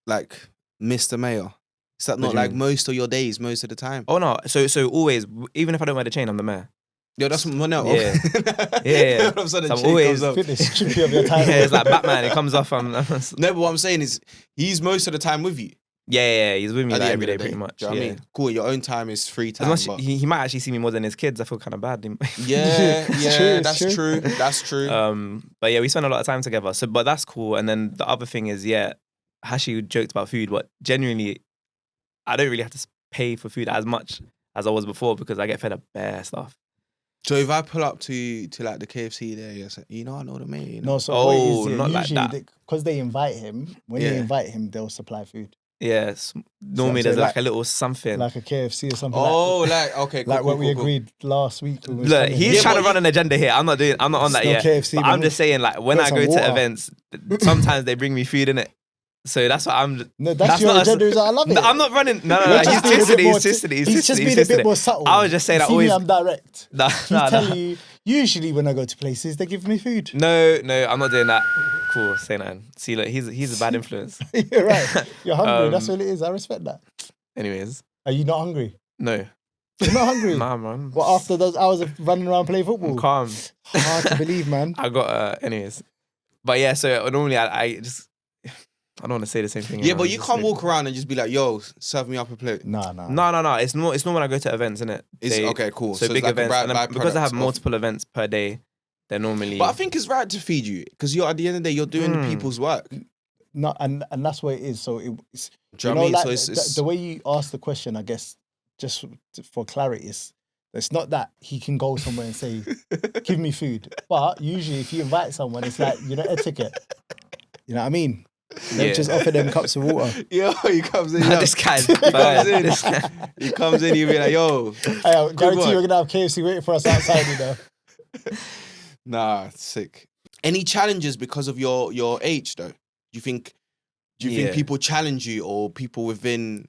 like Mr. Mayor? Is that What not do you like mean? most of your days, most of the time? Oh no, so always, even if I don't wear the chain, I'm the mayor. Yo, that's no. Yeah. Yeah. All of a sudden, So I'm chain always- comes up. Finish stripping of your title. Yeah, it's like Batman. It comes off. I'm No, but what I'm saying is, he's most of the time with you. yeah. He's with me At like the end every of day, the pretty much. Do you know what I mean? Cool. Your own time is free As time. much but he might actually see me more than his kids. I feel kind of bad. yeah, It's true, it's that's true. true. That's true. But yeah, we spend a lot of time together. So, but that's cool. And then the other thing is, yeah, Hashi joked about food, but genuinely, I don't really have to pay for food as much as I was before because I get fed up bare stuff. So if I pull up to like the KFC there, you say, I know the mayor. You know? No, so Oh, what it is, not like usually that. because they invite him, when Yeah. they invite him, they'll supply food. Yes, normally so there's like like- a little something. Like a KFC or something Oh, like okay, cool, like cool, what we cool, cool. agreed last week. When we was Look, coming. he's Yeah, trying but to run an agenda here. I'm not on that no yet. KFC, But man. I'm just saying, like, when Get I some go to water. events, sometimes they bring me food in it. So that's what I'm. No, that's your not a- agenda. I love it. No, I'm not running. No. You're He's just being a twisted bit it. more He's twisted it. He's just being a bit more subtle. I was just saying You that see always. me, I'm direct. Nah, He's nah. telling you. Usually, when I go to places, they give me food. No, I'm not doing that. Cool, say nothing. See, look, he's a bad influence. You're right. You're hungry. That's Um, all it is. I respect that. Anyways, Are you not hungry? no. You're not hungry. Nah, man. Well, after those hours of running around playing I'm football, calm. hard to believe, man. I got anyways. But yeah, so normally I just I don't want to say the same thing. Yeah, but you can't walk around and just be like, "Yo, serve me up a plate." No. No. It's not when I go to events, isn't it? It's okay, cool. So it's big like a events, and then because I have byproduct of- multiple events per day, they're normally. But I think it's right to feed you because you're at the end of the day, you're doing the people's work. Do No, and that's what it is. So it's you know what I mean? like, So it's the way you ask the question, I guess, just for clarity, it's not that he can go somewhere and say, "Give me food." But usually, if you invite someone, it's like etiquette. You know what I mean? They Yeah. just offer them cups of water. yo, he comes in. this guy's He comes bad. in. This guy- He comes in. You be like, "Yo, Hey, I guarantee one. we're gonna have KFC waiting for us outside. nah, sick." Any challenges because of your age though? Do you think Yeah. people challenge you or people within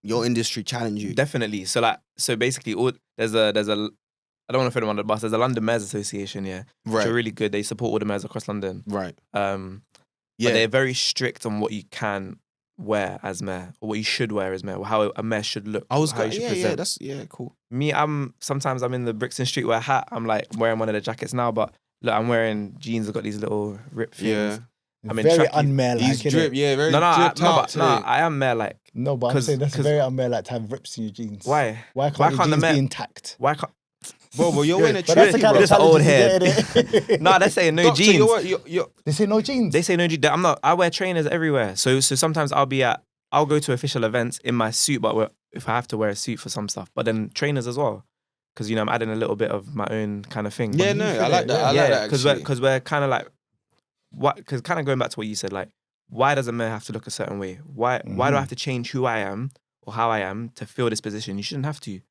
your industry challenge you? Definitely. So basically, there's a I don't want to throw them under the bus. There's a London Mayors Association, yeah, which Right, are really good. They support all the mayors across London. right. But they're very strict on what you can wear as mayor or what you should wear as mayor or how a mayor should look. I was how you should present. that's cool. Me, sometimes I'm in the Brixton Streetwear hat. I'm like wearing one of the jackets now, but look, I'm wearing jeans. I've got these little rip things. Yeah. I mean, very trackie- unmayor He's like. drip, yeah, very No, dripped out today. I am mayor like. No, but I'm 'Cause- saying that's 'cause- very unmayor like to have rips in your jeans. Why? Why can't Why your can't the jeans mayor- be intact? Why can't? Bro, you're wearing a But that's the tricky, kind bro. of Just old challenges head. you get in it. No, they're saying no Doctor, jeans. you're They say no jeans. They say no jeans. I wear trainers everywhere. So sometimes I'll go to official events in my suit, but if I have to wear a suit for some stuff, but then trainers as well, because I'm adding a little bit of my own kind of thing. Yeah, But no, feel I like it, that. I yeah. like that because actually. we're kind of like what? Because kind of going back to what you said, like why does a mayor have to look a certain way? Why do I have to change who I am or how I am to fill this position? You shouldn't have to.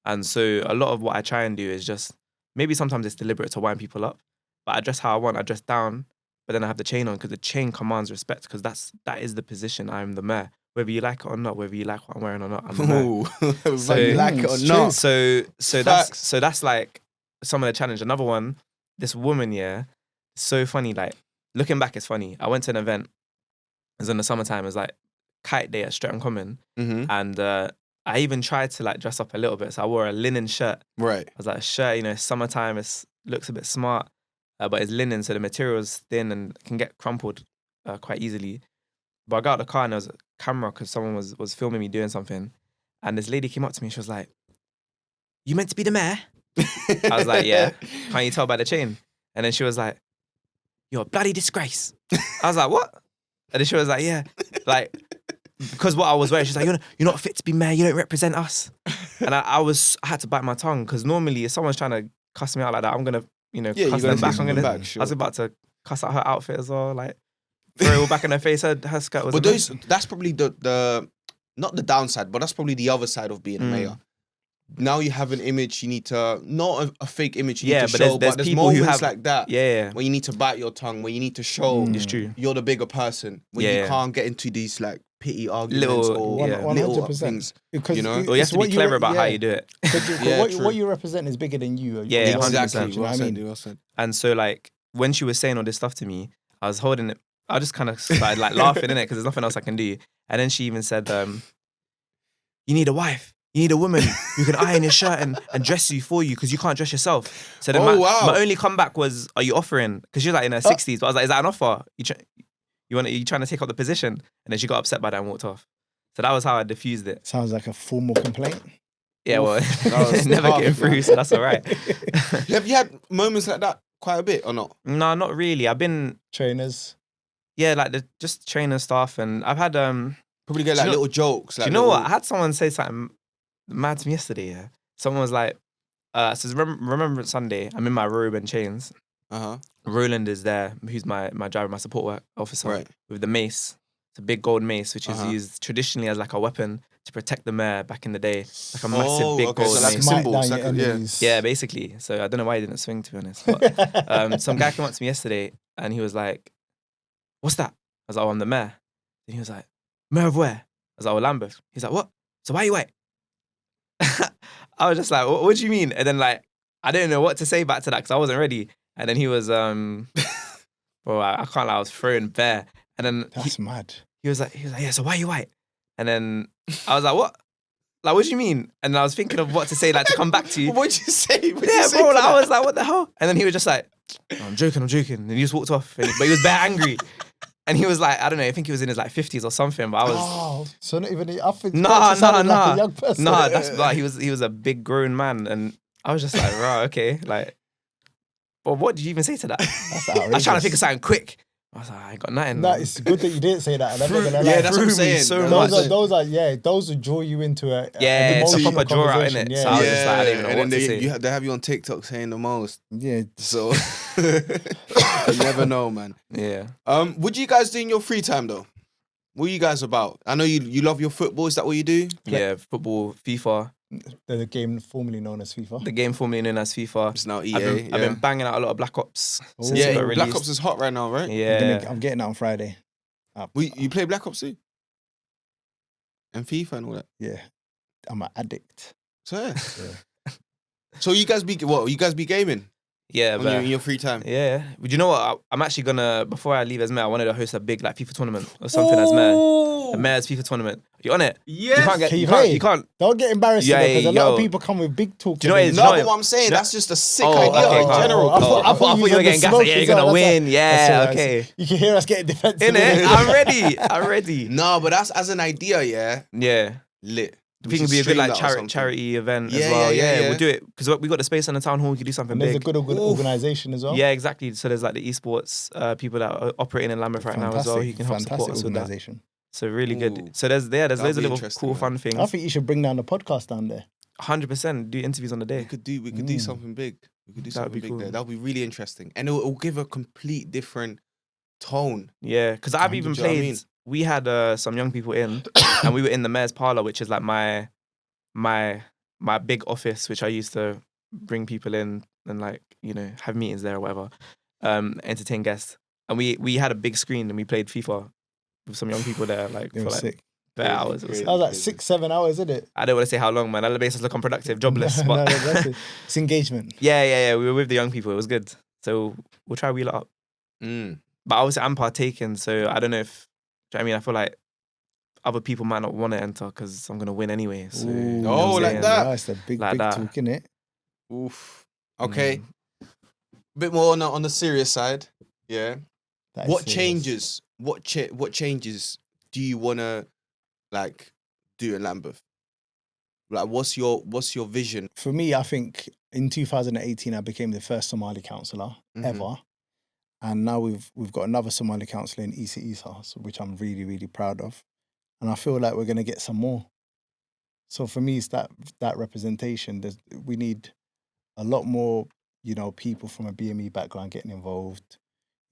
And so a lot of what I try and do is just maybe sometimes it's deliberate to wind people up, but I dress how I want. I dress down, but then I have the chain on because the chain commands respect because that is the position. I'm the mayor. whether you like it or not, whether you like what I'm wearing or not. Ooh. So- Whether you like it or it's not. So Facts. that's like some of the challenge. Another one, this woman, so funny. Like looking back, it's funny. I went to an event. It was in the summertime. It was like kite day at Streatham Common, and I even tried to like dress up a little bit. So I wore a linen shirt. Right. I was like, a shirt, it's summertime. It looks a bit smart, but it's linen, so the material is thin and can get crumpled quite easily. But I got out of the car and there was a camera because someone was filming me doing something, and this lady came up to me. She was like, "You meant to be the mayor?" I was like, "Yeah." Can't you tell by the chain? And then she was like, "You're a bloody disgrace." I was like, "What?" And then she was like, "Yeah, like because what I was wearing." She's like, "You're not fit to be mayor. You don't represent us." And I had to bite my tongue because normally if someone's trying to cuss me out like that, I'm gonna cuss them back. I was about to cuss out her outfit as well, like throw it all back in her face. Her skirt was. But that's probably the not the downside, but that's probably the other side of being a mayor. Now you have an image, you need to, not a fake image you need to show, but there's people who moments have, like that where you need to bite your tongue, where you need to show It's true. you're the bigger person, where you can't get into these like petty arguments or little 100%. things. Because You know? Or you have to be clever about how you do it. What you represent is bigger than you. Yeah, 100%. You know what I mean? Well said. And so like when she was saying all this stuff to me, I was holding it. I just kind of started like laughing in it because there's nothing else I can do. And then she even said, "You need a wife. You need a woman who can iron your shirt and dress you for you because you can't dress yourself." So then my only comeback was, "Are you offering?" Because she was like in her 60s. But I was like, "Is that an offer? You trying to take up the position?" And then she got upset by that and walked off. So that was how I diffused it. Sounds like a formal complaint. Yeah, well, was never tough, getting through, man. so that's all right. Have you had moments like that quite a bit or not? No, not really. I've been, Trainers. like just trainer stuff, and I've had Probably get Do like you know- little jokes. Do Like you know little, what? I had someone say something mad to me yesterday. Yeah, someone was like, "So Remembrance Sunday, I'm in my robe and chains. Roland is there, who's my driver, my support work officer, Right. with the mace. It's a big gold mace, which is used traditionally as like a weapon to protect the mayor back in the day, like a massive big gold so like a mace. symbol. Smite It's down like your a- enemies. Yeah, basically. So I don't know why he didn't swing, to be honest. But some guy came up to me yesterday and he was like, "What's that?" I was like, "Oh, I'm the mayor." And he was like, "Mayor of where?" I was like, "Oh, Lambeth." He's like, "What? So why are you white?" I was just like, what do you mean? And then like, I didn't know what to say back to that because I wasn't ready. And then he was, bro, I can't lie, I was thrown bare. And then That's mad. he was like, "Yeah, so why are you white?" And then I was like, "What? Like, what do you mean?" And I was thinking of what to say, like to come back to you. What'd you say? What'd Yeah, you say bro, to like, I that? was like, "What the hell?" And then he was just like, I'm joking. And he just walked off. But he was bare angry. And he was like, I don't know, I think he was in his like 50s or something, but I was... Oh, so not even. I think Nah. like a young person. Nah, that's like, he was a big grown man. And I was just like, right, okay. Like, but what did you even say to that? That's I was trying to think of something quick. I was like, I ain't got nothing. No, it's good that you didn't say that. And I'm not gonna lie. Yeah, that's what I'm Threw me saying. so That's much. Those will draw you into a Yeah, it's a emotional proper draw out, conversation. innit? Yeah, So I was just like, I don't even know and what then to say. they have you on TikTok saying the most. yeah. So you never know, man. Yeah. What do you guys do in your free time though? What are you guys about? I know you love your football. Is that what you do? Yeah, football, FIFA, The game formerly known as FIFA. the game formerly known as FIFA. It's now EA. I've been banging out a lot of Black Ops since yeah, it got Black released. Ops is hot right now, right? Yeah. I'm getting that on Friday. You play Black Ops too? And FIFA and all that. Yeah, I'm an addict. So yeah. Yeah. So you guys be gaming Yeah, in but your free time? yeah. But you know what? I'm actually gonna, before I leave as mayor, I wanted to host a big like FIFA tournament or something as mayor. The mayor's FIFA tournament. You on it? Yes. You can't get. Can you You can't. play? You can't. Don't get embarrassed Yeah, because a lot yo. of people come with big talk. Do you know what it is? No, You know but it- what I'm saying, you know- that's just a sick Oh, idea okay, in calm. general. I thought I thought you were was on getting the gassed. Like, smoke yeah, as you're gonna well. That's win. Yeah, all right. okay. You can hear us getting defensive. Innit? I'm ready. I'm ready. No, but that's as an idea, yeah. Yeah. Lit. I think it'd be a good like charity event as well. Yeah, we'll do it because we got the space on the town hall. We could do something And there's big. a good organisation as well. Yeah, exactly. So there's like the esports people that are operating in Lambeth right now as well. Who can help support us with that. organisation. So really Ooh. good. So there's That'll loads of be little interesting, cool man. fun things. I think you should bring down the podcast down there. 100% do interviews on the We day. could do something big. We could do That'd something be big cool. there. That'll be really interesting, and it'll give a complete different tone. Yeah, because I've even Do you know what I played. mean? We had some young people in, and we were in the mayor's parlor, which is like my big office, which I used to bring people in and like have meetings there or whatever, entertain guests. And we had a big screen and we played FIFA with some young people there, like They for were like sick. Bare hours. Crazy. That was like 6-7 hours, isn't it? I don't want to say how long, man. That makes us look unproductive, jobless. But That's it. It's engagement. yeah. We were with the young people. It was good. So we'll try to wheel it up. But obviously I'm partaking, so I don't know if, do you know what I mean? I feel like other people might not want to enter because I'm going to win anyway. So, Ooh, you know what I'm like saying? that. Yeah, it's a big Like that. talk, innit? Oof. Okay. Bit more on the serious side. Yeah. That is What serious. changes? What changes do you wanna like do in Lambeth? Like, what's your vision? For me, I think in 2018 I became the first Somali councillor ever, and now we've got another Somali councillor in Isa, which I'm really, really proud of, and I feel like we're gonna get some more. So for me, it's that representation. We need a lot more, people from a BME background getting involved.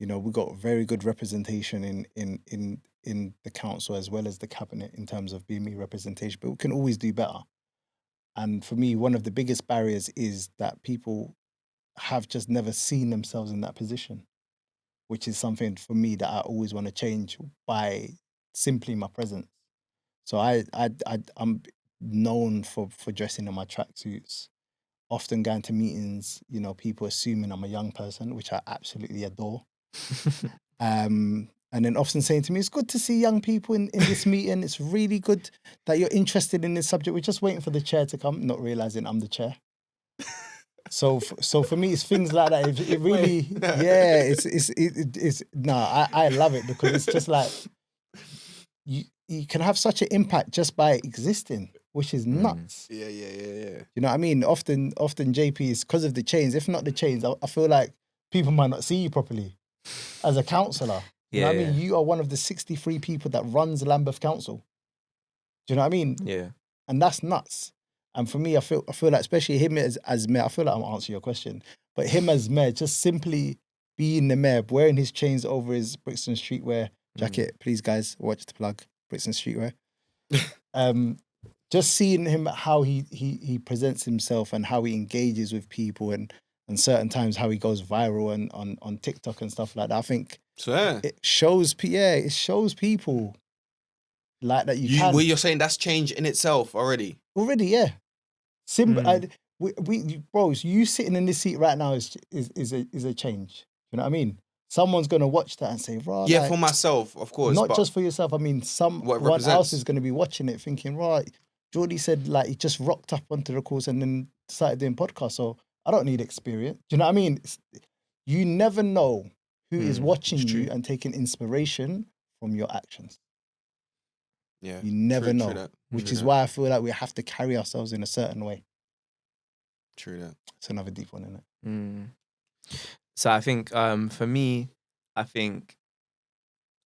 We've got very good representation in the council as well as the cabinet in terms of BME representation, but we can always do better. And for me, one of the biggest barriers is that people have just never seen themselves in that position, which is something for me that I always want to change by simply my presence. So I'm known for dressing in my tracksuits, often going to meetings, people assuming I'm a young person, which I absolutely adore. And then often saying to me, it's good to see young people in this meeting. It's really good that you're interested in this subject. We're just waiting for the chair to come, not realizing I'm the chair. So for me, it's things like that. It really, I love it because it's just like, you can have such an impact just by existing, which is nuts. Yeah. You know what I mean? Often JP is because of the chains. If not the chains, I feel like people might not see you properly as a councillor. You know what I mean? You are one of the 63 people that runs Lambeth Council. Do you know what I mean? Yeah. And that's nuts. And for me, I feel like, especially him as mayor, I feel like I'm answering your question, but him as mayor, just simply being the mayor, wearing his chains over his Brixton streetwear jacket. Please, guys, watch the plug, Brixton streetwear. Just seeing him, how he presents himself and how he engages with people and certain times how he goes viral and on TikTok and stuff like that. I think it shows people like that you can. Well, you're saying that's change in itself already. Already, yeah. Bros, you sitting in this seat right now is a change. You know what I mean? Someone's gonna watch that and say, "Right." Yeah, for myself, of course. Not just for yourself. I mean, someone else is gonna be watching it, thinking, "Right." Jordy said like he just rocked up onto the course and then started doing podcasts. So I don't need experience. Do you know what I mean? You never know who is watching you and taking inspiration from your actions. Yeah, you never know. Which is why I feel like we have to carry ourselves in a certain way. True that. It's another deep one, isn't it? So I think for me, I'm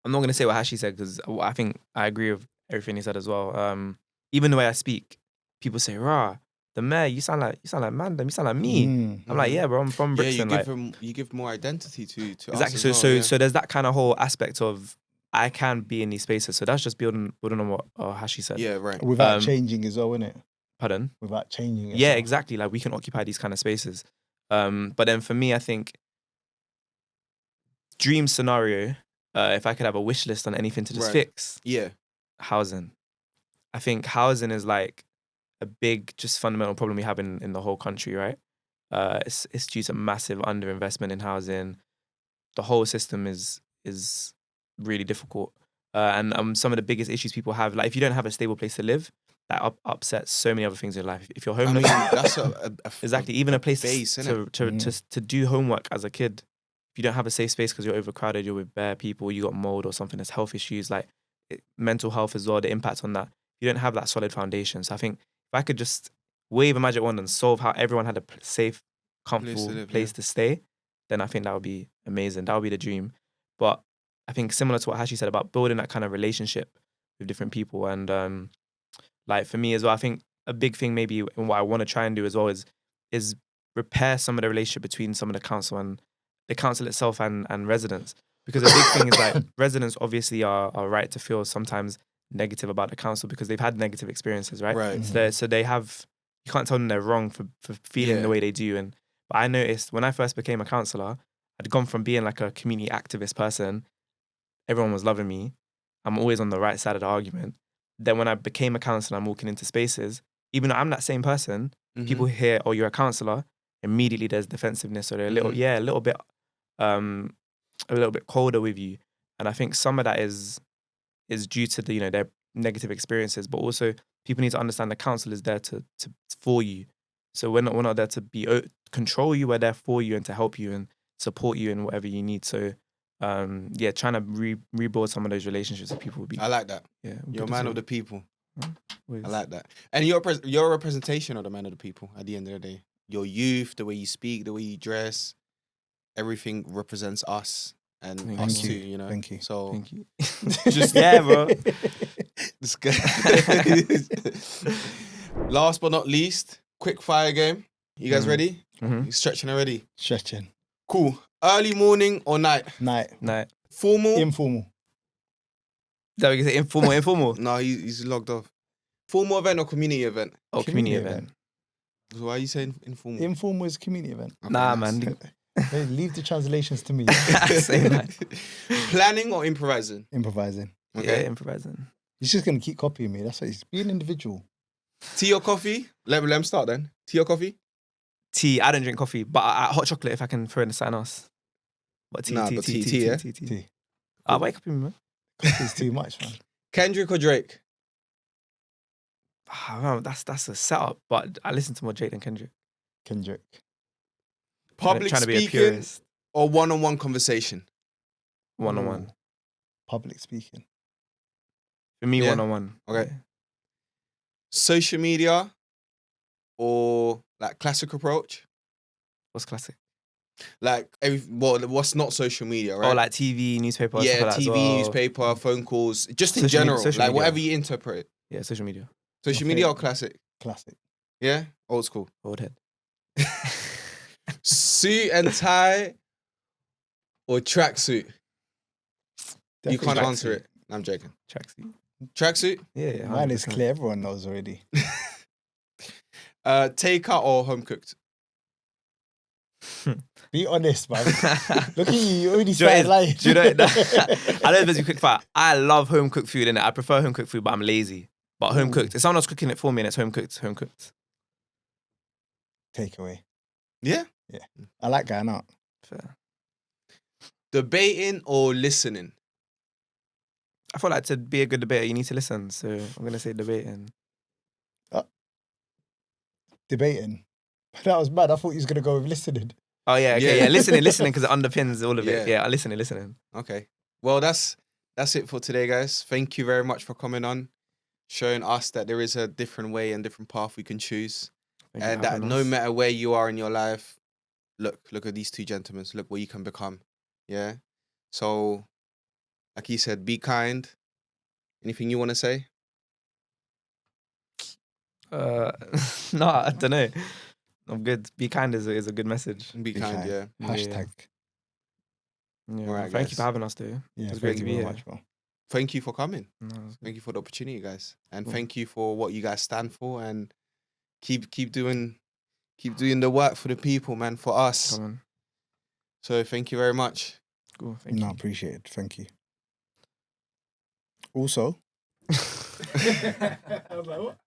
not going to say what Hashi said because I think I agree with everything he said as well. Even the way I speak, people say, "Rah, the mayor, you sound like Mandem, you sound like me." I'm like, "Yeah, bro, I'm from Brixton." You give more identity to exactly. Us as well, yeah. So there's that kind of whole aspect of I can be in these spaces. So that's just building on what Hashi said. Yeah, right. Without changing as well, innit? Pardon? Without changing. Yeah, exactly. Like we can occupy these kind of spaces. But then for me, I think dream scenario, if I could have a wish list on anything to just fix. Yeah. Housing. I think housing is like a big, just fundamental problem we have in the whole country, right? It's due to massive underinvestment in housing. The whole system is really difficult. And some of the biggest issues people have, like if you don't have a stable place to live, that upsets so many other things in your life. If you're homeless, I mean, that's exactly even a place base, to do homework as a kid. If you don't have a safe space because you're overcrowded, you're with bare people, you got mold or something, there's health issues, like mental health as well, the impact on that. You don't have that solid foundation. So I think if I could just wave a magic wand and solve how everyone had a safe, comfortable place to stay, then I think that would be amazing. That would be the dream. But I think similar to what Hashi said about building that kind of relationship with different people. And like for me as well, I think a big thing maybe and what I want to try and do as well is repair some of the relationship between some of the council and the council itself and residents. Because a big thing is like residents obviously are right to feel sometimes negative about the council because they've had negative experiences, right? Right. So they have, you can't tell them they're wrong for feeling the way they do. But I noticed when I first became a councillor, I'd gone from being like a community activist person, everyone was loving me, I'm always on the right side of the argument. then when I became a counsellor, I'm walking into spaces, even though I'm that same person, people hear, oh, you're a counsellor, immediately there's defensiveness, or they're a little bit colder with you. And I think some of that is due to the, their negative experiences, but also people need to understand the counsel is there to for you. So we're not there to control you. We're there for you and to help you and support you in whatever you need. So trying to rebuild some of those relationships with people would be. I like that. Yeah, you're a man of the people. I like that. And you're a representation of the man of the people. At the end of the day, your youth, the way you speak, the way you dress, everything represents us and us too. You know. Thank you. So Thank you. just bro. This guy. Last but not least, quick fire game. You guys ready? Mm-hmm. You stretching already? Stretching. Cool. Early morning or night? Night. Formal? Informal. That we can say informal. No, he's logged off. Formal event or community event? Oh, community event. So why are you saying informal? Informal is community event. Okay, nah, nice. man. Hey, leave the translations to me. Say that. Planning or improvising? Improvising. Okay. Yeah, improvising. He's just going to keep copying me. That's what he's be an individual. Tea or coffee? Let him start then. Tea or coffee? Tea. I don't drink coffee, but hot chocolate if I can throw in something else. But tea, Nah, tea, but tea, tea, yeah? Tea. Why you copying me, man? Coffee's too much, man. Kendrick or Drake? That's a setup, but I listen to more Drake than Kendrick. Public trying to be a speaking purist. or one-on-one conversation? One-on-one. Public speaking. For me, Yeah. one-on-one. Okay. Yeah. Social media or like classic approach? What's classic? Like, what's not social media, right? Oh, like TV, newspaper. yeah, stuff like that as TV, well. newspaper, phone calls, just in Social media- general, social like media. whatever you interpret. Yeah, social media. Social My media or favourite. classic? Classic. Yeah, old school. Old head. Suit and tie or tracksuit? You can't Definitely answer it. I'm joking. Tracksuit. Tracksuit? Yeah. Mine is 100%. clear. Everyone knows already. Takeout or home cooked? Be honest, man. Look at you. You already Do you know started what lying. it is? Do you know I know it's a quick fire. I love home cooked food, innit? I prefer home cooked food, but I'm lazy. But home cooked. If someone else cooking it for me and it's home cooked, home cooked. Takeaway. Yeah. I like going out. Fair. Debating or listening? I feel like to be a good debater, you need to listen. So I'm gonna say debating. Debating. That was mad. I thought you was going to go with listening. Oh yeah, okay, Yeah. yeah. Listening because it underpins all of it. Yeah. Yeah, listening. Okay. Well, that's it for today, guys. Thank you very much for coming on, showing us that there is a different way and different path we can choose. Thank you And for that having no us. matter where you are in your life, look at these two gentlemen. Look what you can become. Yeah. So, like he said, be kind. Anything you want to say? No, I don't know. I'm good. Be kind is a good message. Be kind, yeah. Hashtag. Yeah. All right, Thank guys. you for having us, though. Yeah, It's great thank to you be very here. much, bro. Thank you for coming. No, it's good. Thank you for the opportunity, guys. And Cool. thank you for what you guys stand for, and keep doing the work for the people, man, for us. Come on. So thank you very much. Cool. Thank No, you. appreciate it. Thank you. Also. I was like, what?